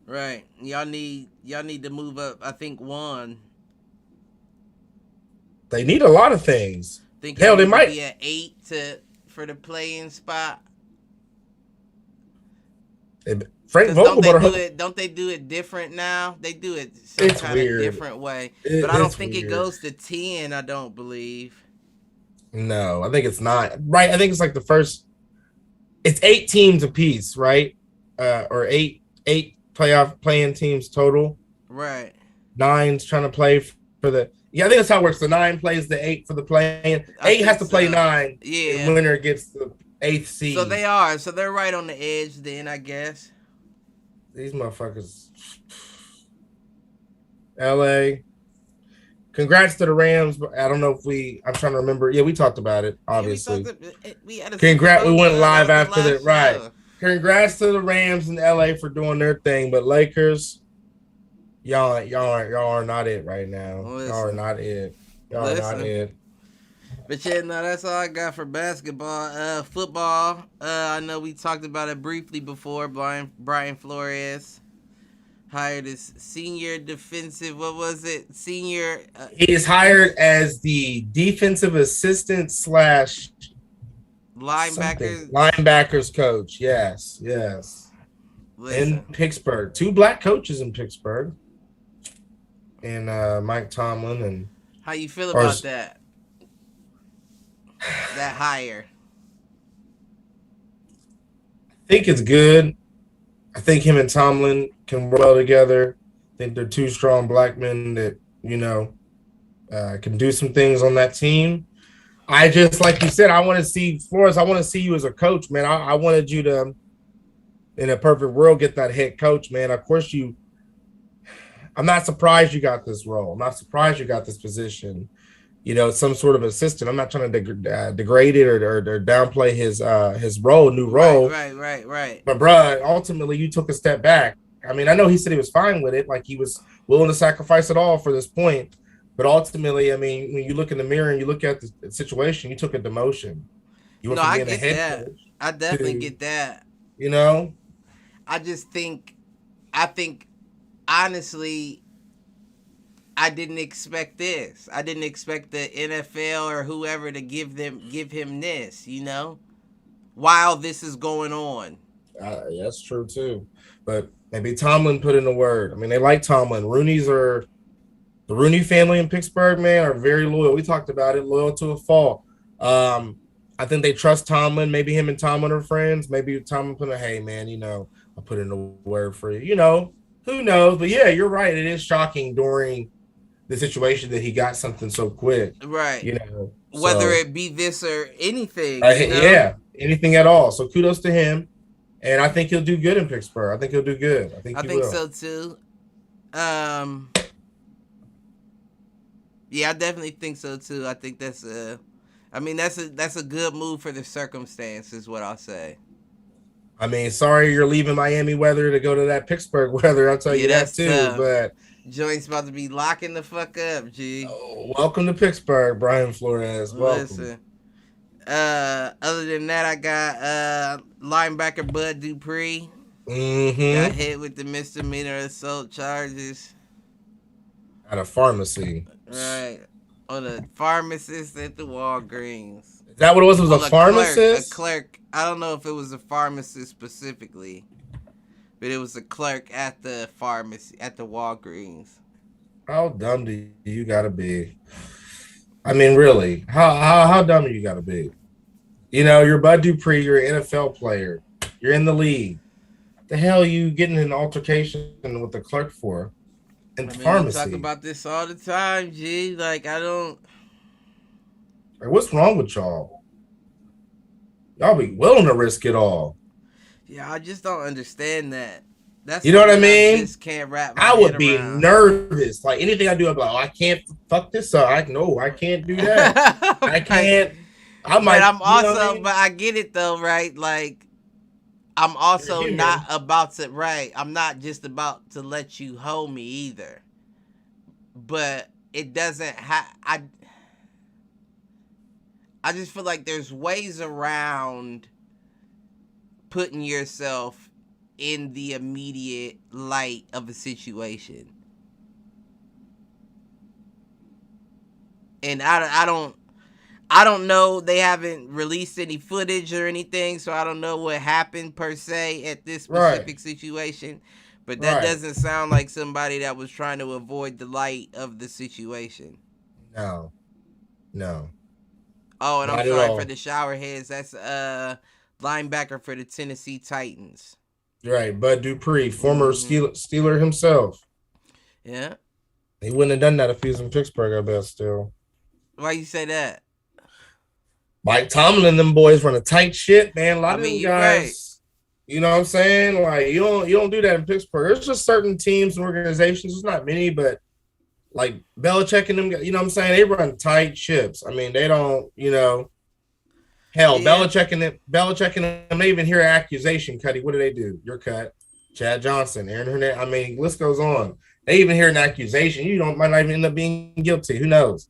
Right. Y'all need to move up. I think one. They need a lot of things. Hell, they might be at 8 for the play-in spot. Frank Vogel, don't they do it different now? They do it some kind of different way. But I don't think it goes to 10. I don't believe. No, I think it's not. Right. I think it's like the first. It's 8 teams apiece, right? Or eight playoff playing teams total. Right. 9's trying to play for the. Yeah, I think that's how it works. The 9 plays the 8 for the play-in. 8 has to play 9. Yeah. And winner gets the 8th seed. So they are. So they're right on the edge then, I guess. These motherfuckers. LA. Congrats to the Rams. I don't know if I'm trying to remember. Yeah, we talked about it, obviously. We went live after that. Right. Congrats to the Rams in LA for doing their thing. But Lakers, y'all are not it right now. Y'all are not it. Y'all are not it. But yeah, no, that's all I got for basketball. Football, I know we talked about it briefly before. Brian Flores hired as senior defensive. What was it? Senior. He is hired as the defensive assistant / linebackers coach. Yes. in Listen, Pittsburgh. 2 black coaches in Pittsburgh, and Mike Tomlin and how you feel or about that? That hire? I think it's good. I think him and Tomlin can work well together. I think they're 2 strong black men that can do some things on that team. I just, like you said, I want to see Flores. I want to see you as a coach, man. I wanted you to, in a perfect world, get that head coach, man. Of course, I'm not surprised you got this role. I'm not surprised you got this position. Some sort of assistant. I'm not trying to degrade it or downplay his role, new role. Right. But bruh, ultimately, you took a step back. I mean, I know he said he was fine with it, like he was willing to sacrifice it all for this point. But ultimately, I mean, when you look in the mirror and you look at the situation, you took a demotion. You went from being a head coach. I definitely get that. I think honestly, I didn't expect this. I didn't expect the NFL or whoever to give him this, while this is going on. That's true too. But maybe Tomlin put in a word. I mean, they like Tomlin. The Rooney family in Pittsburgh, man, are very loyal. We talked about it, loyal to a fault. I think they trust Tomlin. Maybe him and Tomlin are friends. Maybe Tomlin put a, hey, man, I'll put in a word for you. Who knows? But yeah, you're right. It is shocking during the situation that he got something so quick. Right. Whether it be this or anything. Yeah, anything at all. So kudos to him. And I think he'll do good in Pittsburgh. I think he'll do good. I think so too. Yeah, I definitely think so too. I think that's a good move for the circumstances, what I'll say. I mean, sorry you're leaving Miami weather to go to that Pittsburgh weather. I'll tell you that too. Tough. But joint's about to be locking the fuck up, G. Welcome to Pittsburgh, Brian Flores. Welcome. Listen. Other than that, I got linebacker Bud Dupree. Got hit with the misdemeanor assault charges. At a pharmacy. Right. On a pharmacist at the Walgreens. Is that what it was? It was a pharmacist? A clerk. I don't know if it was a pharmacist specifically, but it was a clerk at the pharmacy, at the Walgreens. How dumb do you gotta be? I mean, really, how dumb do you gotta be? You're Bud Dupree, you're an NFL player, you're in the league. The hell you getting in an altercation with the clerk for? In pharmacy. We talk about this all the time, G. Like, I don't. Like, what's wrong with y'all? Y'all be willing to risk it all. Yeah, I just don't understand that. That's what I mean? I just can't wrap my head around. I would be nervous. Like, anything I do, I'd be like, I can't fuck this up. I can't do that. I can't. But I get it though, right? Like, I'm also not about to, right? I'm not just about to let you hold me either. But it doesn't I just feel like there's ways around putting yourself in the immediate light of a situation. And I don't know. They haven't released any footage or anything, so I don't know what happened per se at this specific situation. But that doesn't sound like somebody that was trying to avoid the light of the situation. No. Oh, and I'm sorry for the shower heads. That's linebacker for the Tennessee Titans. Right, Bud Dupree, former Steeler himself. Yeah. He wouldn't have done that if he was in Pittsburgh, I bet still. Why you say that? Mike Tomlin and them boys run a tight shit, man. A lot of them guys, you know what I'm saying? Like, you don't do that in Pittsburgh. There's just certain teams and organizations, there's not many, but like Belichick and them, you know what I'm saying? They run tight ships. I mean, they don't, hell, Belichick and them, they even hear an accusation, Cuddy. What do? You're cut. Chad Johnson, Aaron Hernandez. I mean, list goes on. They even hear an accusation. Might not even end up being guilty. Who knows?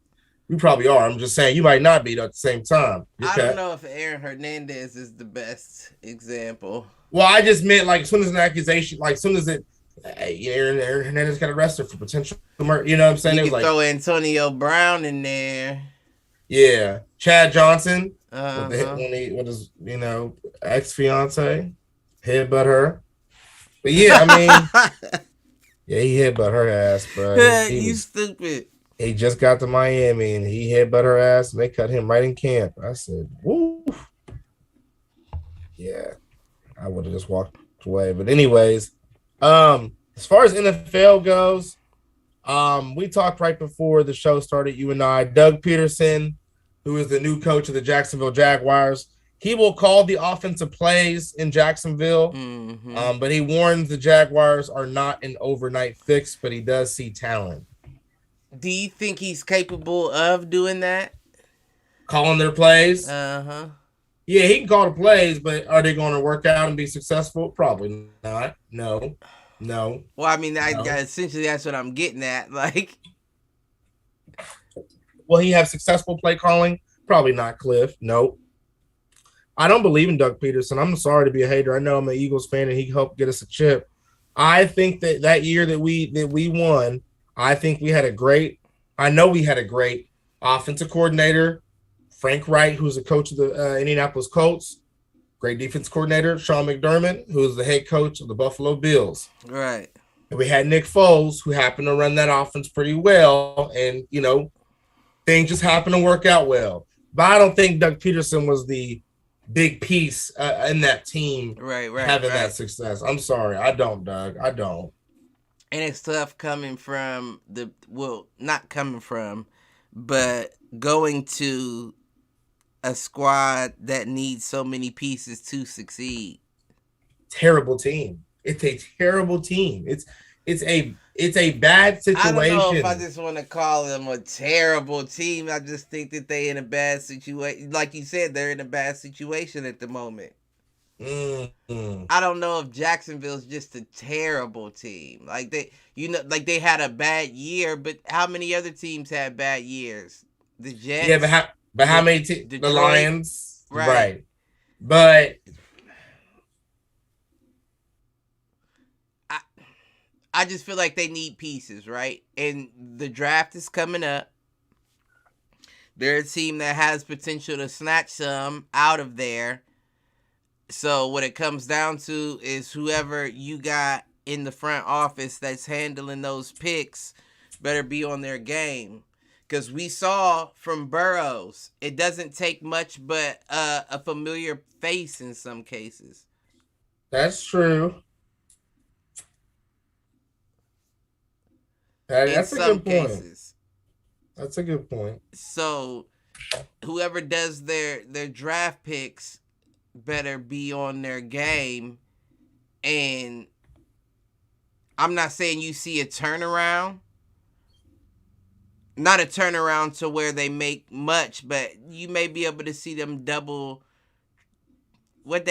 We probably are. I'm just saying you might not be at the same time. I don't know if Aaron Hernandez is the best example. Well, I just meant like as soon as an accusation, like as soon as Aaron Hernandez got arrested for potential murder. You know what I'm saying? You it was can throw Antonio Brown in there. Yeah, Chad Johnson with his ex-fiance, headbutt her. But yeah, I mean, yeah, he headbutt her ass, bro. You stupid. He just got to Miami and he headbutt her ass and they cut him right in camp. I said, woo. Yeah, I would have just walked away. But anyways, as far as NFL goes, we talked right before the show started, you and I, Doug Peterson, who is the new coach of the Jacksonville Jaguars. He will call the offensive plays in Jacksonville, but he warns the Jaguars are not an overnight fix, but he does see talent. Do you think he's capable of doing that? Calling their plays? Uh-huh. Yeah, he can call the plays, but are they going to work out and be successful? Probably not. No. Well, I mean, essentially that's what I'm getting at. Like, will he have successful play calling? Probably not, Cliff. Nope. I don't believe in Doug Peterson. I'm sorry to be a hater. I know I'm an Eagles fan, and he helped get us a chip. I think that year that we won, I think we had a great offensive coordinator, Frank Wright, who's the coach of the Indianapolis Colts. Great defense coordinator, Sean McDermott, who is the head coach of the Buffalo Bills. Right. And we had Nick Foles, who happened to run that offense pretty well, and things just happened to work out well. But I don't think Doug Peterson was the big piece in that team, having that success. I'm sorry, I don't, Doug. I don't. And it's tough coming from not coming from, but going to a squad that needs so many pieces to succeed. Terrible team. It's a terrible team. It's a bad situation. I don't know if I just want to call them a terrible team. I just think that they in a bad situation. Like you said, they're in a bad situation at the moment. I don't know if Jacksonville's just a terrible team. Like they had a bad year, but how many other teams had bad years? The Jets. Yeah, but how many? The Lions. Right. But I just feel like they need pieces, right? And the draft is coming up. They're a team that has potential to snatch some out of there. So what it comes down to is whoever you got in the front office that's handling those picks better be on their game. Because we saw from Burrows, it doesn't take much but a familiar face in some cases. That's true. That's a good point. That's a good point. So whoever does their draft picks better be on their game. And I'm not saying you see a turnaround. Not a turnaround to where they make much, but you may be able to see them double.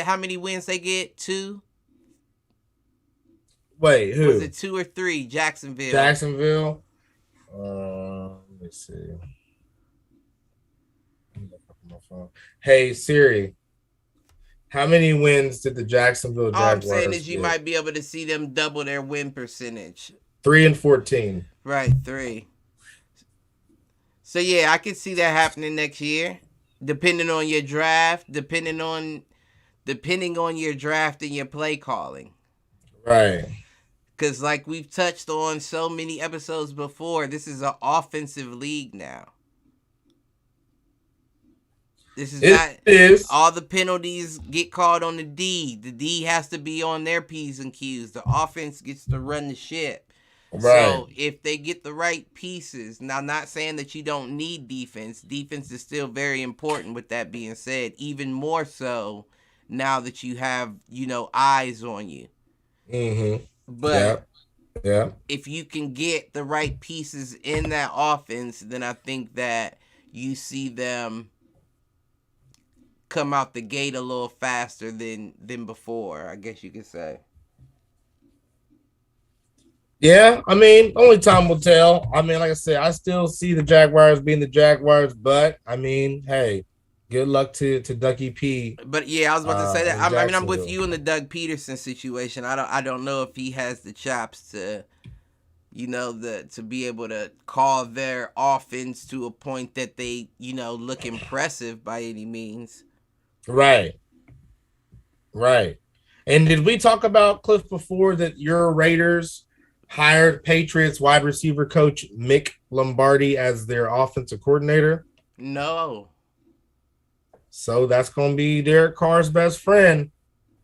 How many wins they get? 2? Wait, who? Was it 2 or 3? Jacksonville. Let me see. Hey Siri, how many wins did the Jacksonville Jaguars All I'm saying is you might be able to see them double their win percentage. 3-14. Right, 3. So yeah, I could see that happening next year, depending on your draft, depending on your draft and your play calling. Right. Because like we've touched on so many episodes before, this is an offensive league now. This is all the penalties get called on the D. The D has to be on their P's and Q's. The offense gets to run the ship. Right. So if they get the right pieces, now not saying that you don't need defense. Defense is still very important with that being said. Even more so now that you have, eyes on you. Mm-hmm. But if you can get the right pieces in that offense, then I think that you see them come out the gate a little faster than before, I guess you could say. Yeah, I mean, only time will tell. I mean, like I said, I still see the Jaguars being the Jaguars, but I mean, hey, good luck to Ducky P. But yeah, I was about to say that. I'm with you in the Doug Peterson situation. I don't know if he has the chops to, to be able to call their offense to a point that they, look impressive by any means. Right. And did we talk about, Cliff, before that your Raiders hired Patriots wide receiver coach Mick Lombardi as their offensive coordinator? No. So that's going to be Derek Carr's best friend.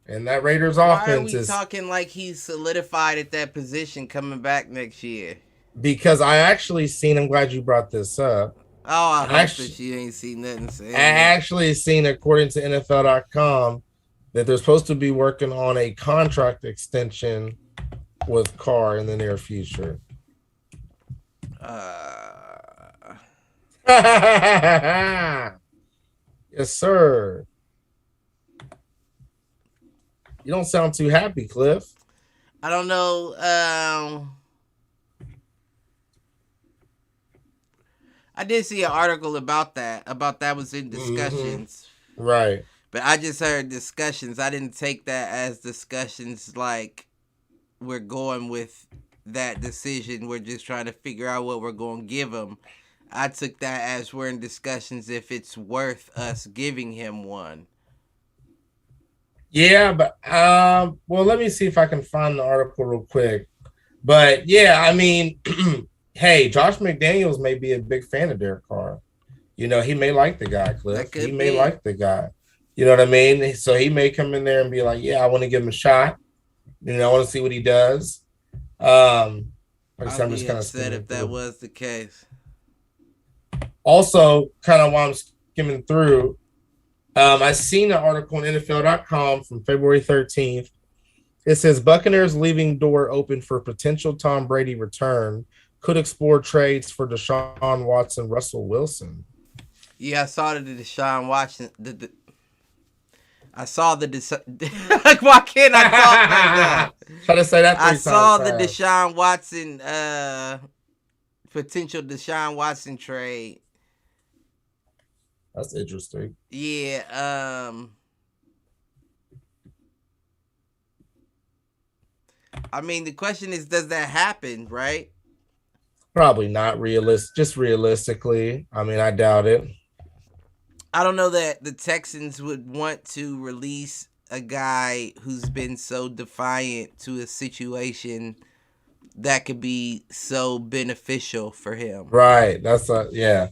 And that Raiders Why are offense we is talking like he's solidified at that position coming back next year? because I actually seen, I'm glad you brought this up. Oh, I hope Actually, that you ain't seen nothing saying I actually seen, according to NFL.com, that they're supposed to be working on a contract extension with Carr in the near future. Yes, sir. You don't sound too happy, Cliff. I don't know. I did see an article about that. About that was in discussions. Mm-hmm. Right. But I just heard discussions. I didn't take that as discussions like we're going with that decision. We're just trying to figure out what we're going to give him. I took that as we're in discussions if it's worth us giving him one. Yeah, but well, let me see if I can find the article real quick. But yeah, I mean, hey, Josh McDaniels may be a big fan of Derek Carr. You know, he may like the guy, Cliff. He may like the guy. You know what I mean? So he may come in there and be like, yeah, I want to give him a shot. You know, I want to see what he does. Like I said, I'm just kind of upset if that was the case. Also, kind of while I'm skimming through, I seen an article on NFL.com from February 13th. It says Buccaneers leaving door open for potential Tom Brady return. Could explore trades for Deshaun Watson, Russell Wilson. Yeah, I saw the Deshaun Watson. I saw the like, why can't I talk like that? Try to say that 3 times. I saw the Deshaun Watson potential Deshaun Watson trade. That's interesting. Yeah. I mean, the question is, does that happen, right? Probably not realistic. Just realistically, I mean, I doubt it. I don't know that the Texans would want to release a guy who's been so defiant to a situation that could be so beneficial for him. Right. That's yeah.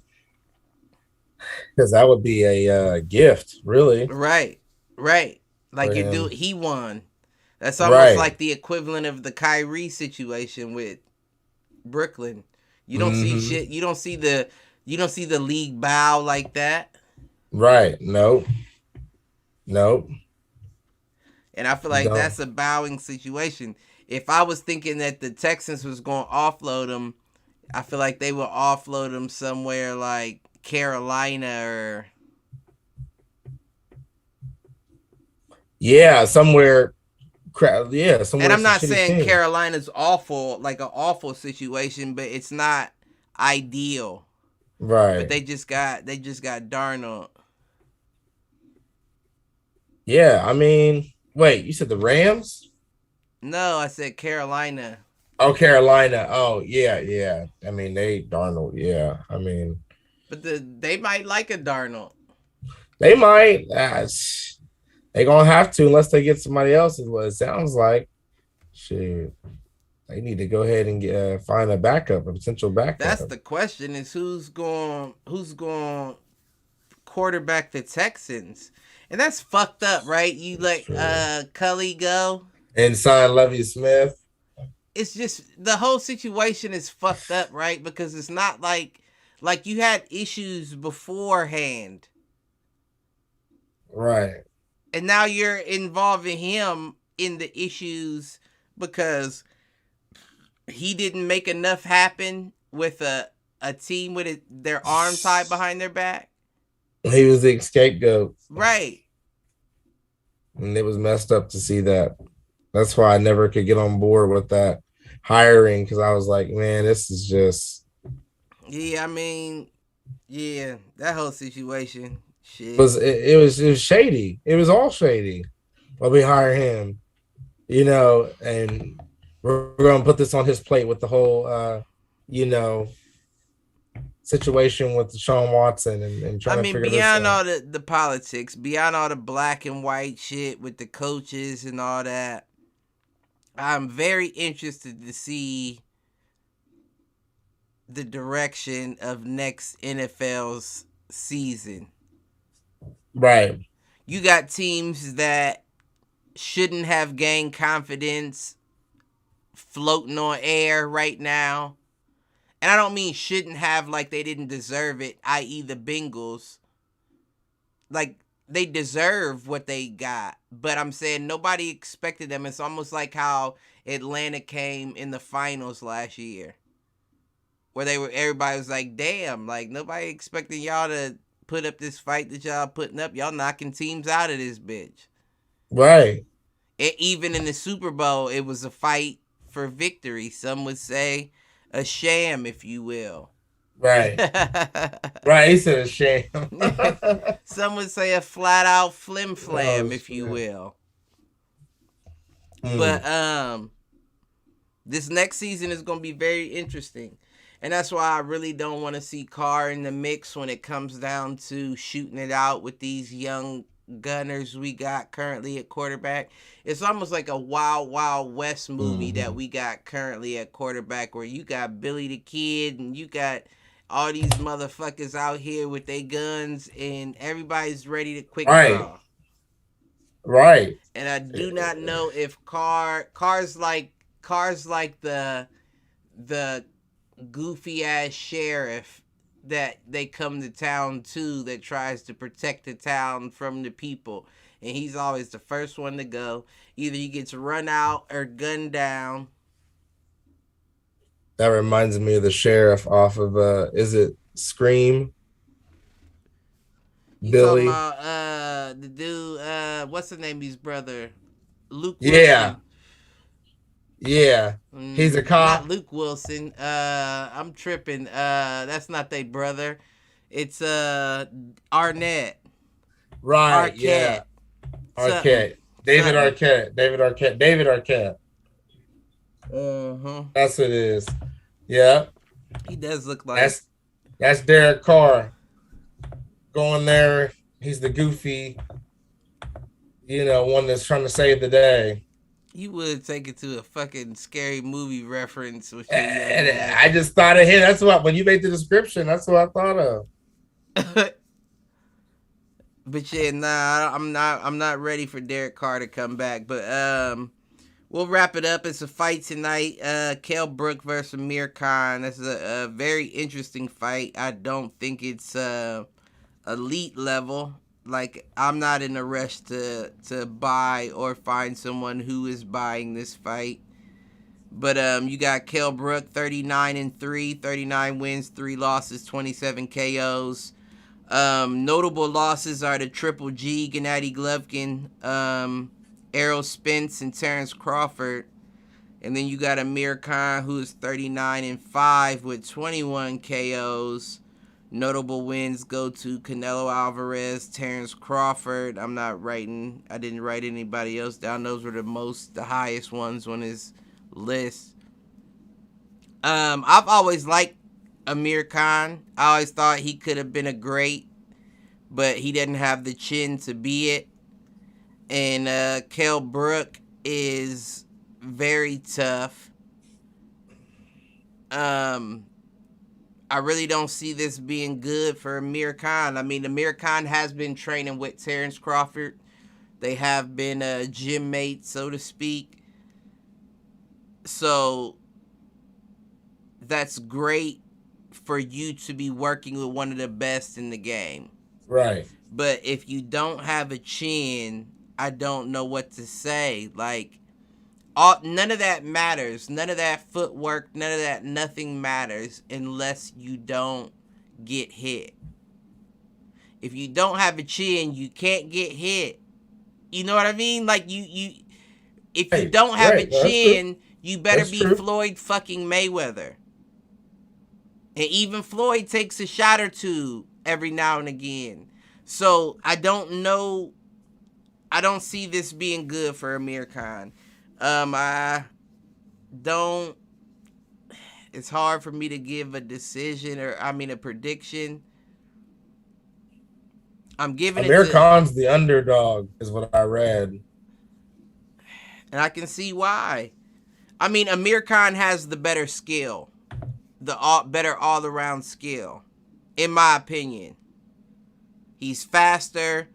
Because that would be a gift, really. Right. Like he won. That's almost like the equivalent of the Kyrie situation with Brooklyn. You don't see shit. You don't see the league bow like that. Right. Nope. And I feel like that's a bowing situation. If I was thinking that the Texans was going to offload him, I feel like they would offload him somewhere like Carolina or... Yeah, somewhere. Yeah, somewhere. And I'm not saying Carolina's awful, like an awful situation, but it's not ideal. Right. But they just got Darnold. Yeah, I mean, wait, you said the Rams? No, I said Carolina. Oh, Carolina. Oh, yeah. I mean, Darnold, yeah. I mean, but they might like a Darnold. They might. They're gonna have to unless they get somebody else, is what it sounds like. Shit. They need to go ahead and find a potential backup. That's the question: is who's going quarterback the Texans, and that's fucked up, right? You let Cully go and sign Lovie Smith. It's just the whole situation is fucked up, right? Because it's not like you had issues beforehand, right? And now you're involving him in the issues because he didn't make enough happen with a team with their arm tied behind their back. He was the scapegoat. Right. And it was messed up to see that. That's why I never could get on board with that hiring, because I was like, man, this is just... Yeah, I mean, yeah, that whole situation... Shit. It was shady. It was all shady. But we hire him, and we're gonna put this on his plate with the whole, situation with Deshaun Watson and I trying to mean, figure this beyond out. all the politics, beyond all the black and white shit with the coaches and all that, I'm very interested to see the direction of next NFL's season. Right. You got teams that shouldn't have gained confidence floating on air right now. And I don't mean shouldn't have like they didn't deserve it, i.e., the Bengals. Like, they deserve what they got. But I'm saying nobody expected them. It's almost like how Atlanta came in the finals last year. Where everybody was like, damn, like nobody expecting y'all to put up this fight that y'all putting up. Y'all knocking teams out of this bitch. Right. Even in the Super Bowl, it was a fight for victory. Some would say a sham, if you will. Right. Right. He said a shame. Some would say a flat out flim flam, Oh, if you will. Hmm. But this next season is going to be very interesting. And that's why I really don't want to see Carr in the mix when it comes down to shooting it out with these young gunners we got currently at quarterback. It's almost like a Wild Wild West movie that we got currently at quarterback, where you got Billy the Kid and you got all these motherfuckers out here with their guns and everybody's ready to quick draw. Right. And I do not know if Carr's like the goofy ass sheriff that they come to town to that tries to protect the town from the people. And he's always the first one to go. Either he gets run out or gunned down. That reminds me of the sheriff off of is it Scream? You talking Billy. about the dude, what's the name of his brother? Luke Yeah. Wilson. Yeah. He's a Not cop. Luke Wilson. I'm tripping. That's not their brother. It's Arnett. Right. Arquette. Yeah. Something. Arquette. David Something. Arquette. David Arquette. David Arquette. Uh-huh. That's what it is. Yeah. He does look like that's Derek Carr going there. He's the goofy, one that's trying to save the day. you would take it to a fucking scary movie reference with your young And ass. I just thought of him. That's what when you made the description, that's what I thought of. But yeah, nah, I'm not ready for Derek Carr to come back. But we'll wrap it up. It's a fight tonight. Kell Brook versus Amir Khan. That's a very interesting fight. I don't think it's elite level. Like, I'm not in a rush to buy or find someone who is buying this fight. But you got Kell Brook, 39-3, 39 wins, 3 losses, 27 KOs. Notable losses are the Triple G, Gennady Golovkin, Errol Spence, and Terrence Crawford. And then you got Amir Khan, who is 39-5 with 21 KOs. Notable wins go to Canelo Alvarez, Terrence Crawford. I didn't write anybody else down. Those were the highest ones on his list. I've always liked Amir Khan. I always thought he could have been a great, but he didn't have the chin to be it. And Kell Brook is very tough. I really don't see this being good for Amir Khan. I mean, Amir Khan has been training with Terrence Crawford. They have been gym mates, so to speak. So that's great for you to be working with one of the best in the game. Right. But if you don't have a chin, I don't know what to say. Like, none of that matters. None of that footwork, nothing matters unless you don't get hit. If you don't have a chin, you can't get hit. You know what I mean? Like, if you don't have a chin, you better be Floyd fucking Mayweather. And even Floyd takes a shot or two every now and again. So I don't know. I don't see this being good for Amir Khan. I don't. it's hard for me to give a decision a prediction. I'm giving it Amir to, Khan's the underdog, is what I read. and I can see why. I mean, Amir Khan has the better skill, better all around skill, in my opinion. He's faster.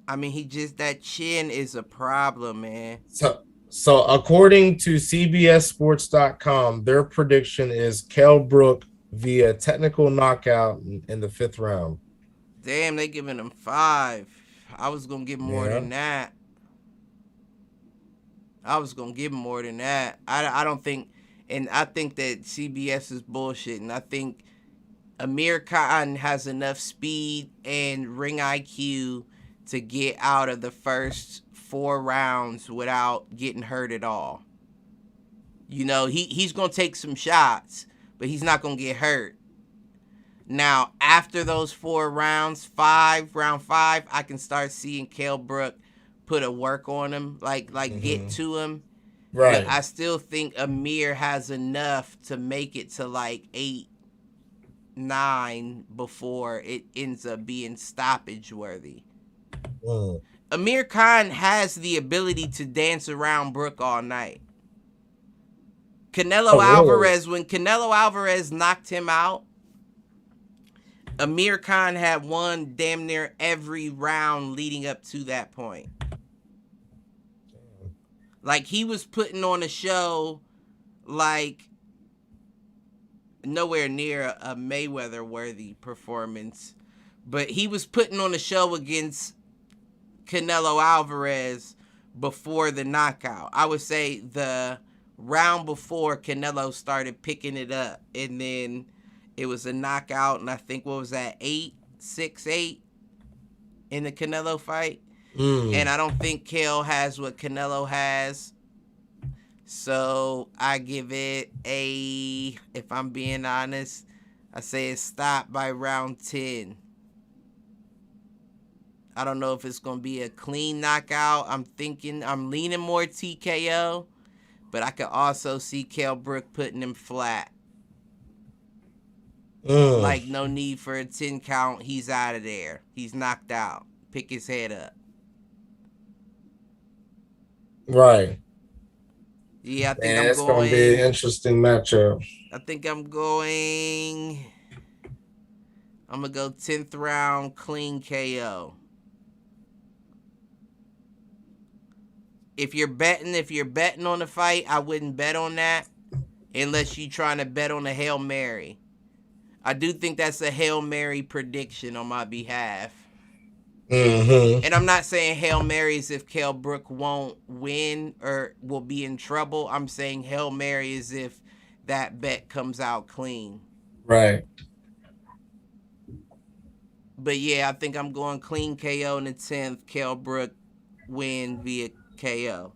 I mean, that chin is a problem, man. So according to CBSSports.com, their prediction is Kell Brook via technical knockout in the 5th round. Damn, they giving him 5. I was gonna give more than that. I don't think, and I think that CBS is bullshitting. I think Amir Khan has enough speed and ring IQ to get out of the first 4 rounds without getting hurt at all. You know, he's going to take some shots, but he's not going to get hurt. Now, after those 4 rounds, round 5, I can start seeing Kell Brook put a work on him, like get to him. Right. But I still think Amir has enough to make it to like 8, 9 before it ends up being stoppage worthy. Amir Khan has the ability to dance around Brook all night. Alvarez, when Canelo Alvarez knocked him out, Amir Khan had won damn near every round leading up to that point. Like, he was putting on a show like nowhere near a Mayweather-worthy performance, but he was putting on a show against Canelo Alvarez before the knockout. I would say the round before Canelo started picking it up, and then it was a knockout, and I think, what was that, 6-8 in the Canelo fight? And I don't think Kell has what Canelo has. So I give it if I'm being honest, I say it's stopped by round 10. I don't know if it's going to be a clean knockout. I'm leaning more TKO, but I could also see Kell Brook putting him flat. Like, no need for a 10 count. He's out of there. He's knocked out. Pick his head up. Right. Yeah, I think it's going to be an interesting matchup. I think I'm going to go 10th round clean KO. If you're betting on the fight, I wouldn't bet on that unless you're trying to bet on a Hail Mary. I do think that's a Hail Mary prediction on my behalf. And I'm not saying Hail Marys if Kell Brook won't win or will be in trouble. I'm saying Hail Mary is if that bet comes out clean. Right. But yeah, I think I'm going clean KO in the 10th. Kell Brook win via KO.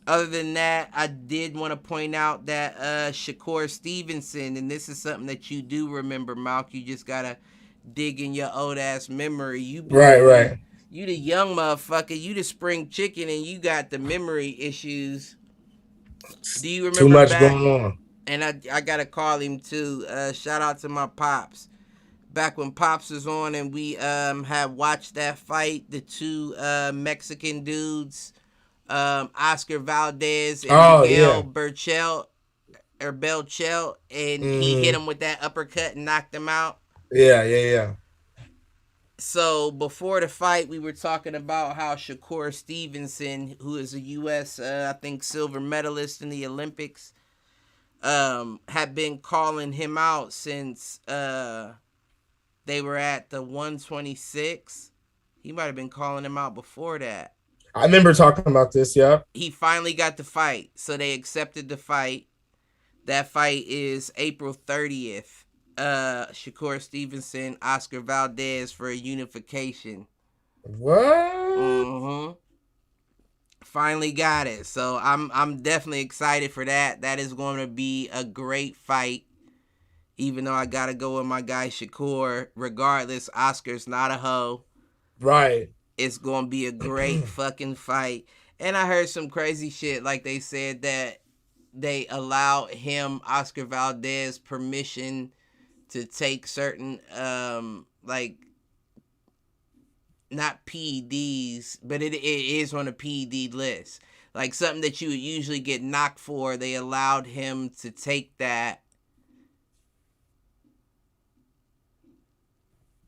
Other than that, I did want to point out that Shakur Stevenson, and this is something that you do remember, Malk. You just gotta dig in your old ass memory. Right. You the young motherfucker. You the spring chicken, and you got the memory issues. Do you remember too much going on? And I gotta call him too. Shout out to my pops. Back when Pops was on, and we had watched that fight, the 2 Mexican dudes, Oscar Valdez and Miguel Berchelt, and he hit him with that uppercut and knocked him out. Yeah. So before the fight, we were talking about how Shakur Stevenson, who is a U.S. I think silver medalist in the Olympics, had been calling him out since they were at the 126. He might have been calling him out before that. I remember talking about this, yeah. He finally got the fight, so they accepted the fight. That fight is April 30th. Shakur Stevenson, Oscar Valdez for a unification. What? Finally got it. So I'm definitely excited for that. That is going to be a great fight. Even though I gotta go with my guy Shakur, regardless, Oscar's not a hoe. Right. It's gonna be a great fucking fight. And I heard some crazy shit, like they said that they allowed him, Oscar Valdez, permission to take certain like not PEDs, but it is on a PED list. Like something that you would usually get knocked for, they allowed him to take that,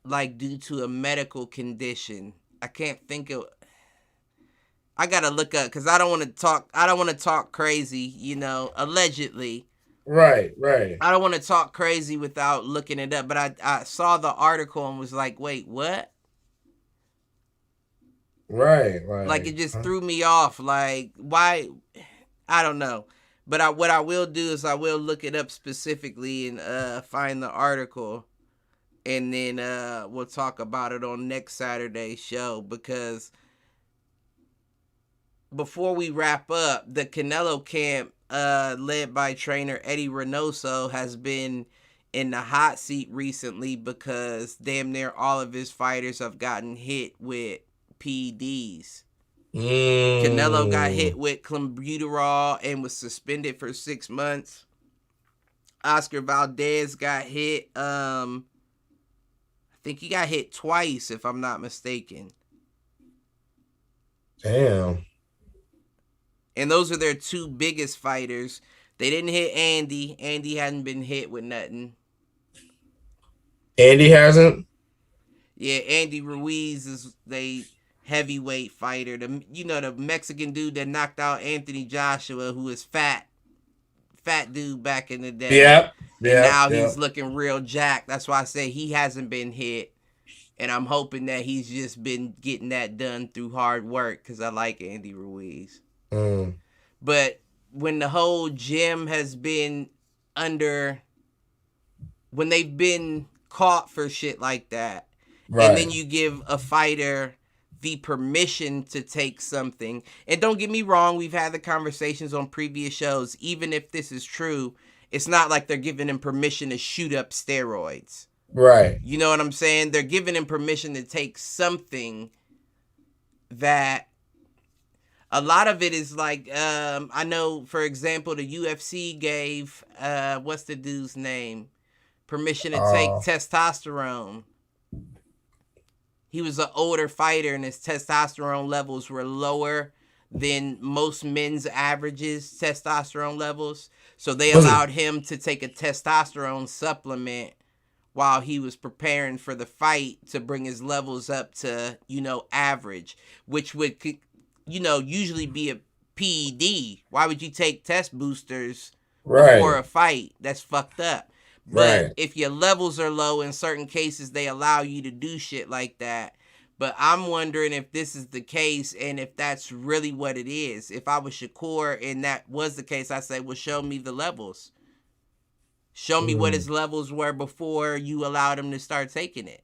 like due to a medical condition. I can't think of. I gotta look up because I don't want to talk. I don't want to talk crazy. You know, allegedly. Right, right. I don't want to talk crazy without looking it up. But I saw the article and was like, wait, what? Right, right. Like it just threw me off. Like why? I don't know. But what I will do is I will look it up specifically and find the article, and then we'll talk about it on next Saturday's show. Because before we wrap up, the Canelo camp, led by trainer Eddie Reynoso, has been in the hot seat recently because damn near all of his fighters have gotten hit with PEDs. Canelo got hit with clenbuterol and was suspended for 6 months. Oscar Valdez got hit. I think he got hit twice, if I'm not mistaken. Damn. And those are their two biggest fighters. They didn't hit Andy. Andy hadn't been hit with nothing. Andy hasn't? Yeah, Andy Ruiz is the heavyweight fighter. The Mexican dude that knocked out Anthony Joshua, who was fat dude back in the day. Yep. And now he's looking real jacked. That's why I say he hasn't been hit. And I'm hoping that he's just been getting that done through hard work because I like Andy Ruiz. But when the whole gym has been when they've been caught for shit like that, right, and then you give a fighter the permission to take something, and don't get me wrong, we've had the conversations on previous shows, even if this is true, it's not like they're giving him permission to shoot up steroids. Right. You know what I'm saying? They're giving him permission to take something that a lot of it is like, I know, for example, the UFC gave, what's the dude's name? Permission to take testosterone. He was an older fighter and his testosterone levels were lower than most men's averages testosterone levels. So they allowed him to take a testosterone supplement while he was preparing for the fight to bring his levels up to, average, which would, usually be a PED. Why would you take test boosters before a fight? That's fucked up. But if your levels are low, in certain cases, they allow you to do shit like that. But I'm wondering if this is the case and if that's really what it is. If I was Shakur and that was the case, I'd say, well, show me the levels. Show me what his levels were before you allowed him to start taking it.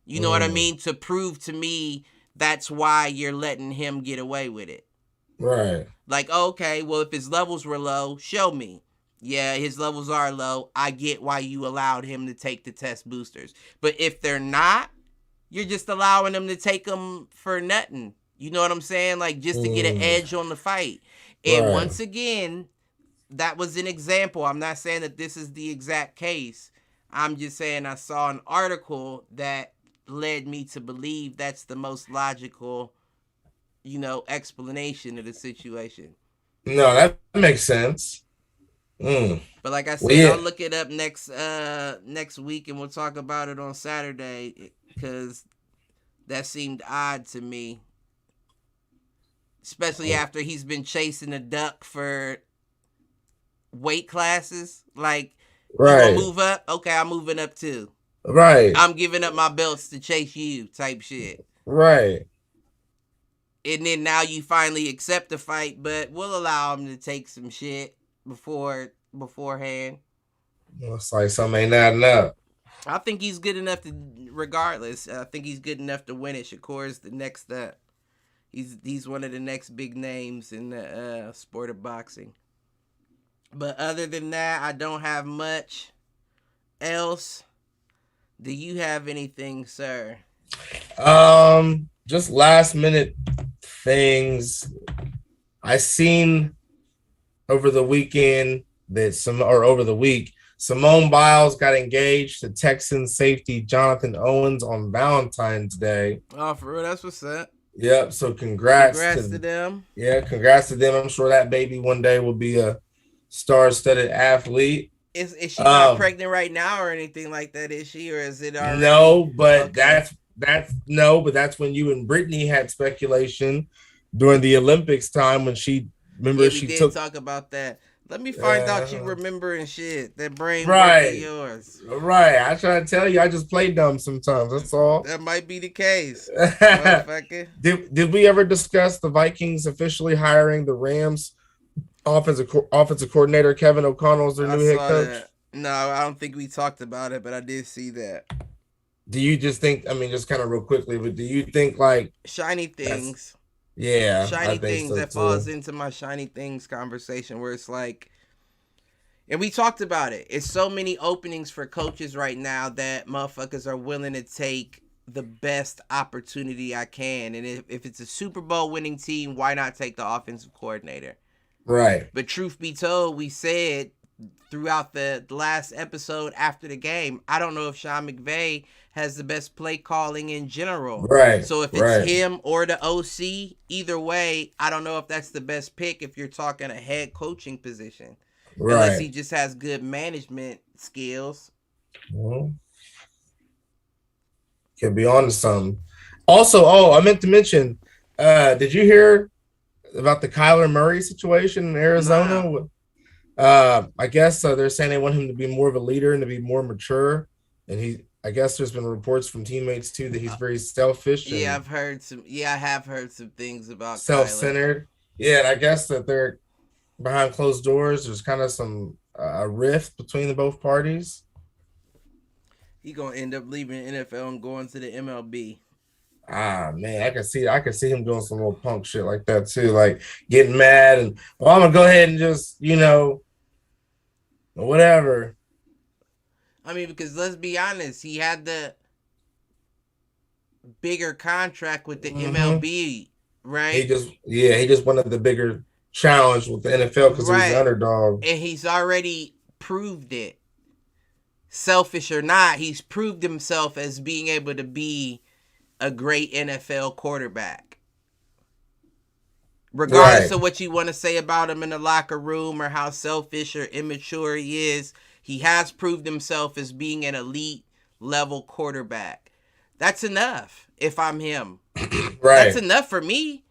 You know what I mean? To prove to me that's why you're letting him get away with it. Right. Like, okay, well, if his levels were low, show me. Yeah, his levels are low. I get why you allowed him to take the test boosters. But if they're not, you're just allowing him to take them for nothing. You know what I'm saying? Like, just to get an edge on the fight. And once again, that was an example. I'm not saying that this is the exact case. I'm just saying I saw an article that led me to believe that's the most logical, explanation of the situation. No, that makes sense. But like I said, I'll look it up next week and we'll talk about it on Saturday because that seemed odd to me. Especially after he's been chasing a duck for weight classes. Like, you gonna move up? Okay, I'm moving up too. Right. I'm giving up my belts to chase you type shit. Right. And then now you finally accept the fight, but we'll allow him to take some shit beforehand. It's like something ain't adding up. I think he's good enough to, regardless. I think he's good enough to win it. Shakur's the next up. He's one of the next big names in the sport of boxing. But other than that, I don't have much else. Do you have anything, sir? Just last minute things. I seen over the weekend over the week, Simone Biles got engaged to Texan safety Jonathan Owens on Valentine's Day. Oh, for real, that's what's up. Yep. So Congrats to them. congrats to them. I'm sure that baby one day will be a star-studded athlete. Is she not pregnant right now or anything like that? Is she, or is it already? No, but okay. That's when you and Brittany had speculation during the Olympics time when she did talk about that. Let me find out you remembering shit. That brain right yours. Right. I try to tell you, I just play dumb sometimes. That's all. That might be the case. Did we ever discuss the Vikings officially hiring the Rams offensive coordinator Kevin O'Connell as their new head coach? That. No, I don't think we talked about it, but I did see that. Do you just think, I mean, just kind of real quickly, but do you think like shiny things? Yeah, shiny things so that too. Falls into my shiny things conversation where it's like, and we talked about it. It's so many openings for coaches right now that motherfuckers are willing to take the best opportunity I can. And if it's a Super Bowl winning team, why not take the offensive coordinator? Right. But truth be told, we said throughout the last episode after the game, I don't know if Sean McVay has the best play calling in general. Right. So if it's him or the OC, either way, I don't know if that's the best pick if you're talking a head coaching position. Right. Unless he just has good management skills. Mm-hmm. Can be on to something. Also, I meant to mention, did you hear about the Kyler Murray situation in Arizona? Nah. I guess they're saying they want him to be more of a leader and to be more mature. And I guess there's been reports from teammates too that he's very selfish. Yeah, I have heard some things about self-centered. Kyler. Yeah, and I guess that they're behind closed doors. There's kind of some a rift between the both parties. He gonna end up leaving NFL and going to the MLB. Ah man, I can see him doing some little punk shit like that too, like getting mad and I'm gonna go ahead and just whatever. I mean, because let's be honest, he had the bigger contract with the MLB, right? He just wanted the bigger challenge with the NFL because he was the underdog, and he's already proved it. Selfish or not, he's proved himself as being able to be a great NFL quarterback. Regardless of what you want to say about him in the locker room or how selfish or immature he is, he has proved himself as being an elite level quarterback. That's enough if I'm him. That's enough for me.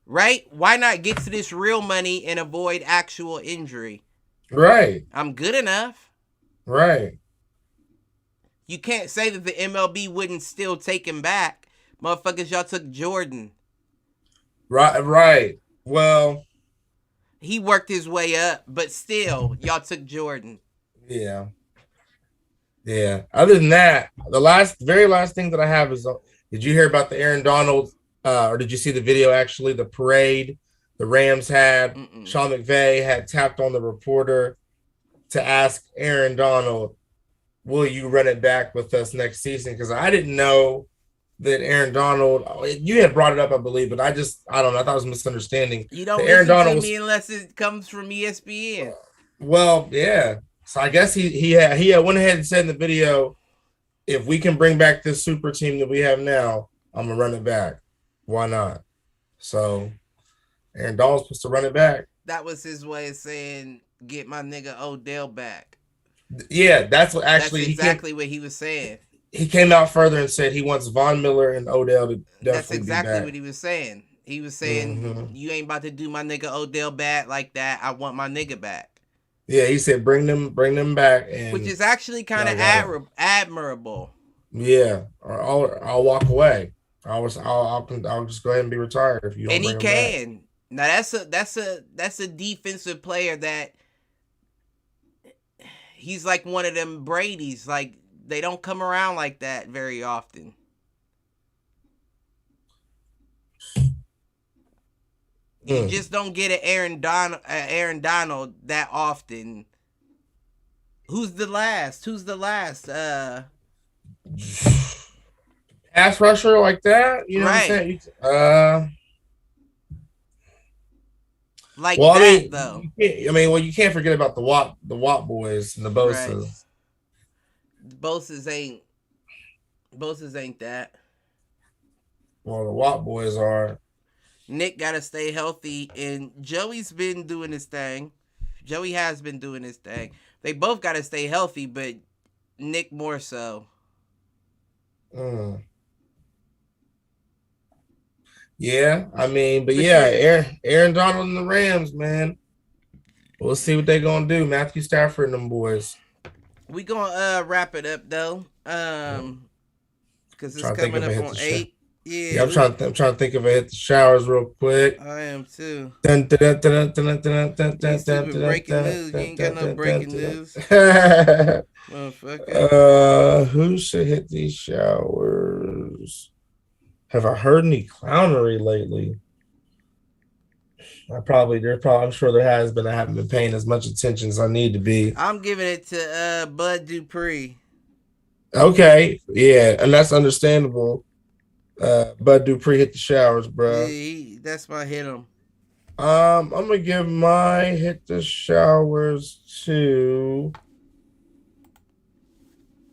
Right? Why not get to this real money and avoid actual injury? Right. I'm good enough. Right. You can't say that the MLB wouldn't still take him back. Motherfuckers, y'all took Jordan. Right. Well, he worked his way up, but still, y'all took Jordan. Yeah. Other than that, the very last thing that I have is, did you hear about the Aaron Donald, or did you see the video actually, the parade the Rams had? Sean McVay had tapped on the reporter to ask Aaron Donald, will you run it back with us next season? Because I didn't know that Aaron Donald, you had brought it up, I believe, but I don't know. I thought it was a misunderstanding. You don't listen to me unless it comes from ESPN. Well, yeah. So I guess he went ahead and said in the video, if we can bring back this super team that we have now, I'm going to run it back. Why not? So Aaron Donald's supposed to run it back. That was his way of saying, get my nigga Odell back. Yeah, that's exactly what he was saying. He came out further and said he wants Von Miller and Odell to definitely That's exactly be back. What he was saying. He was saying, you ain't about to do my nigga Odell back like that. I want my nigga back. Yeah, he said bring them back, which is actually kind of admirable. Yeah, I'll walk away. I'll just go ahead and be retired if you don't. And he can. Back. Now that's a defensive player that he's like one of them Brady's. Like they don't come around like that very often. You just don't get an Aaron Donald that often. Who's the last? Pass rusher like that? You know what I'm saying? Like Well, that though. you can't forget about the WAP boys and the Right. Bosas. Bosses ain't that. Well, the WAP boys are. Nick gotta stay healthy, and Joey's been doing his thing. Joey has been doing his thing. They both gotta stay healthy, but Nick more so. Mm. Yeah, but But yeah, you're Aaron Donald and the Rams, man. We'll see what they're gonna do. Matthew Stafford and them boys. we gonna wrap it up though. Because it's Trying to think coming if I up hit on the shower. 8. Yeah, Yeah, I'm trying to think if I hit the showers real quick. I am too. Dun, dun, dun, dun, dun, dun, dun, You dun, dun, stupid dun, breaking dun, news. You dun, ain't got dun, no dun, dun, breaking dun. news, motherfucker. Who should hit these showers? Have I heard any clownery lately? I'm sure there has been. I haven't been paying as much attention as I need to be. I'm giving it to Bud Dupree. Okay, yeah, and that's understandable. Bud Dupree hit the showers, Yeah, bro. that's my hit him. I'm gonna give my hit the showers to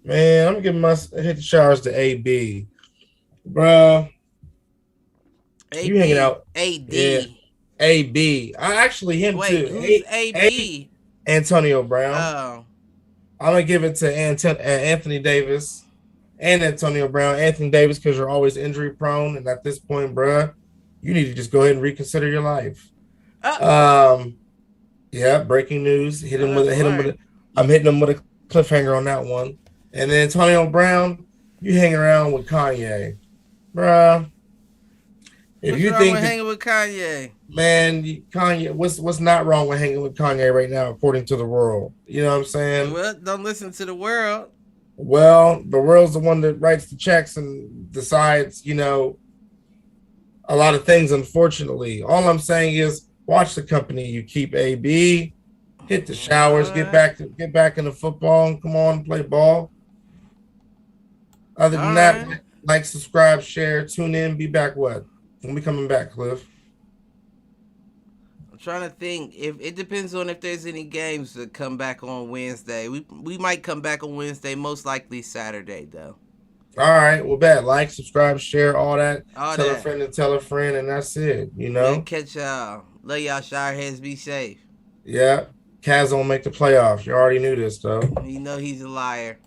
man. I'm gonna give my hit the showers to AB, bro. You hanging AB, out? Yeah, AD. AB. I actually him Wait, too. who's A AB? Antonio Brown. Oh, I'm gonna give it to Anthony Davis and Antonio Brown. Anthony Davis because you're always injury prone, and at this point, bro, you need to just go ahead and reconsider your life. Yeah, breaking news. I'm hitting him with a cliffhanger on that one. And then Antonio Brown, you hang around with Kanye, bruh. If What's you wrong think with hanging with Kanye? man, Kanye, what's not wrong with hanging with Kanye right now, according to the world? You know what I'm saying? Well, don't listen to the world. Well, the world's the one that writes the checks and decides, a lot of things. Unfortunately, all I'm saying is watch the company you keep. AB, hit the showers, get back in the football, and come on and play ball. Other than that, like, subscribe, share, tune in, be back. What? When we coming back, Cliff? I'm trying to think. If it depends on if there's any games that come back on Wednesday. We might come back on Wednesday. Most likely Saturday though. All right, well, bad. Like, subscribe, share, all that. All tell that. a friend and tell a friend, and that's it. We'll catch y'all. Love y'all, Shireheads. Be safe. Yeah. Cavs don't make the playoffs. You already knew this, though. You know he's a liar.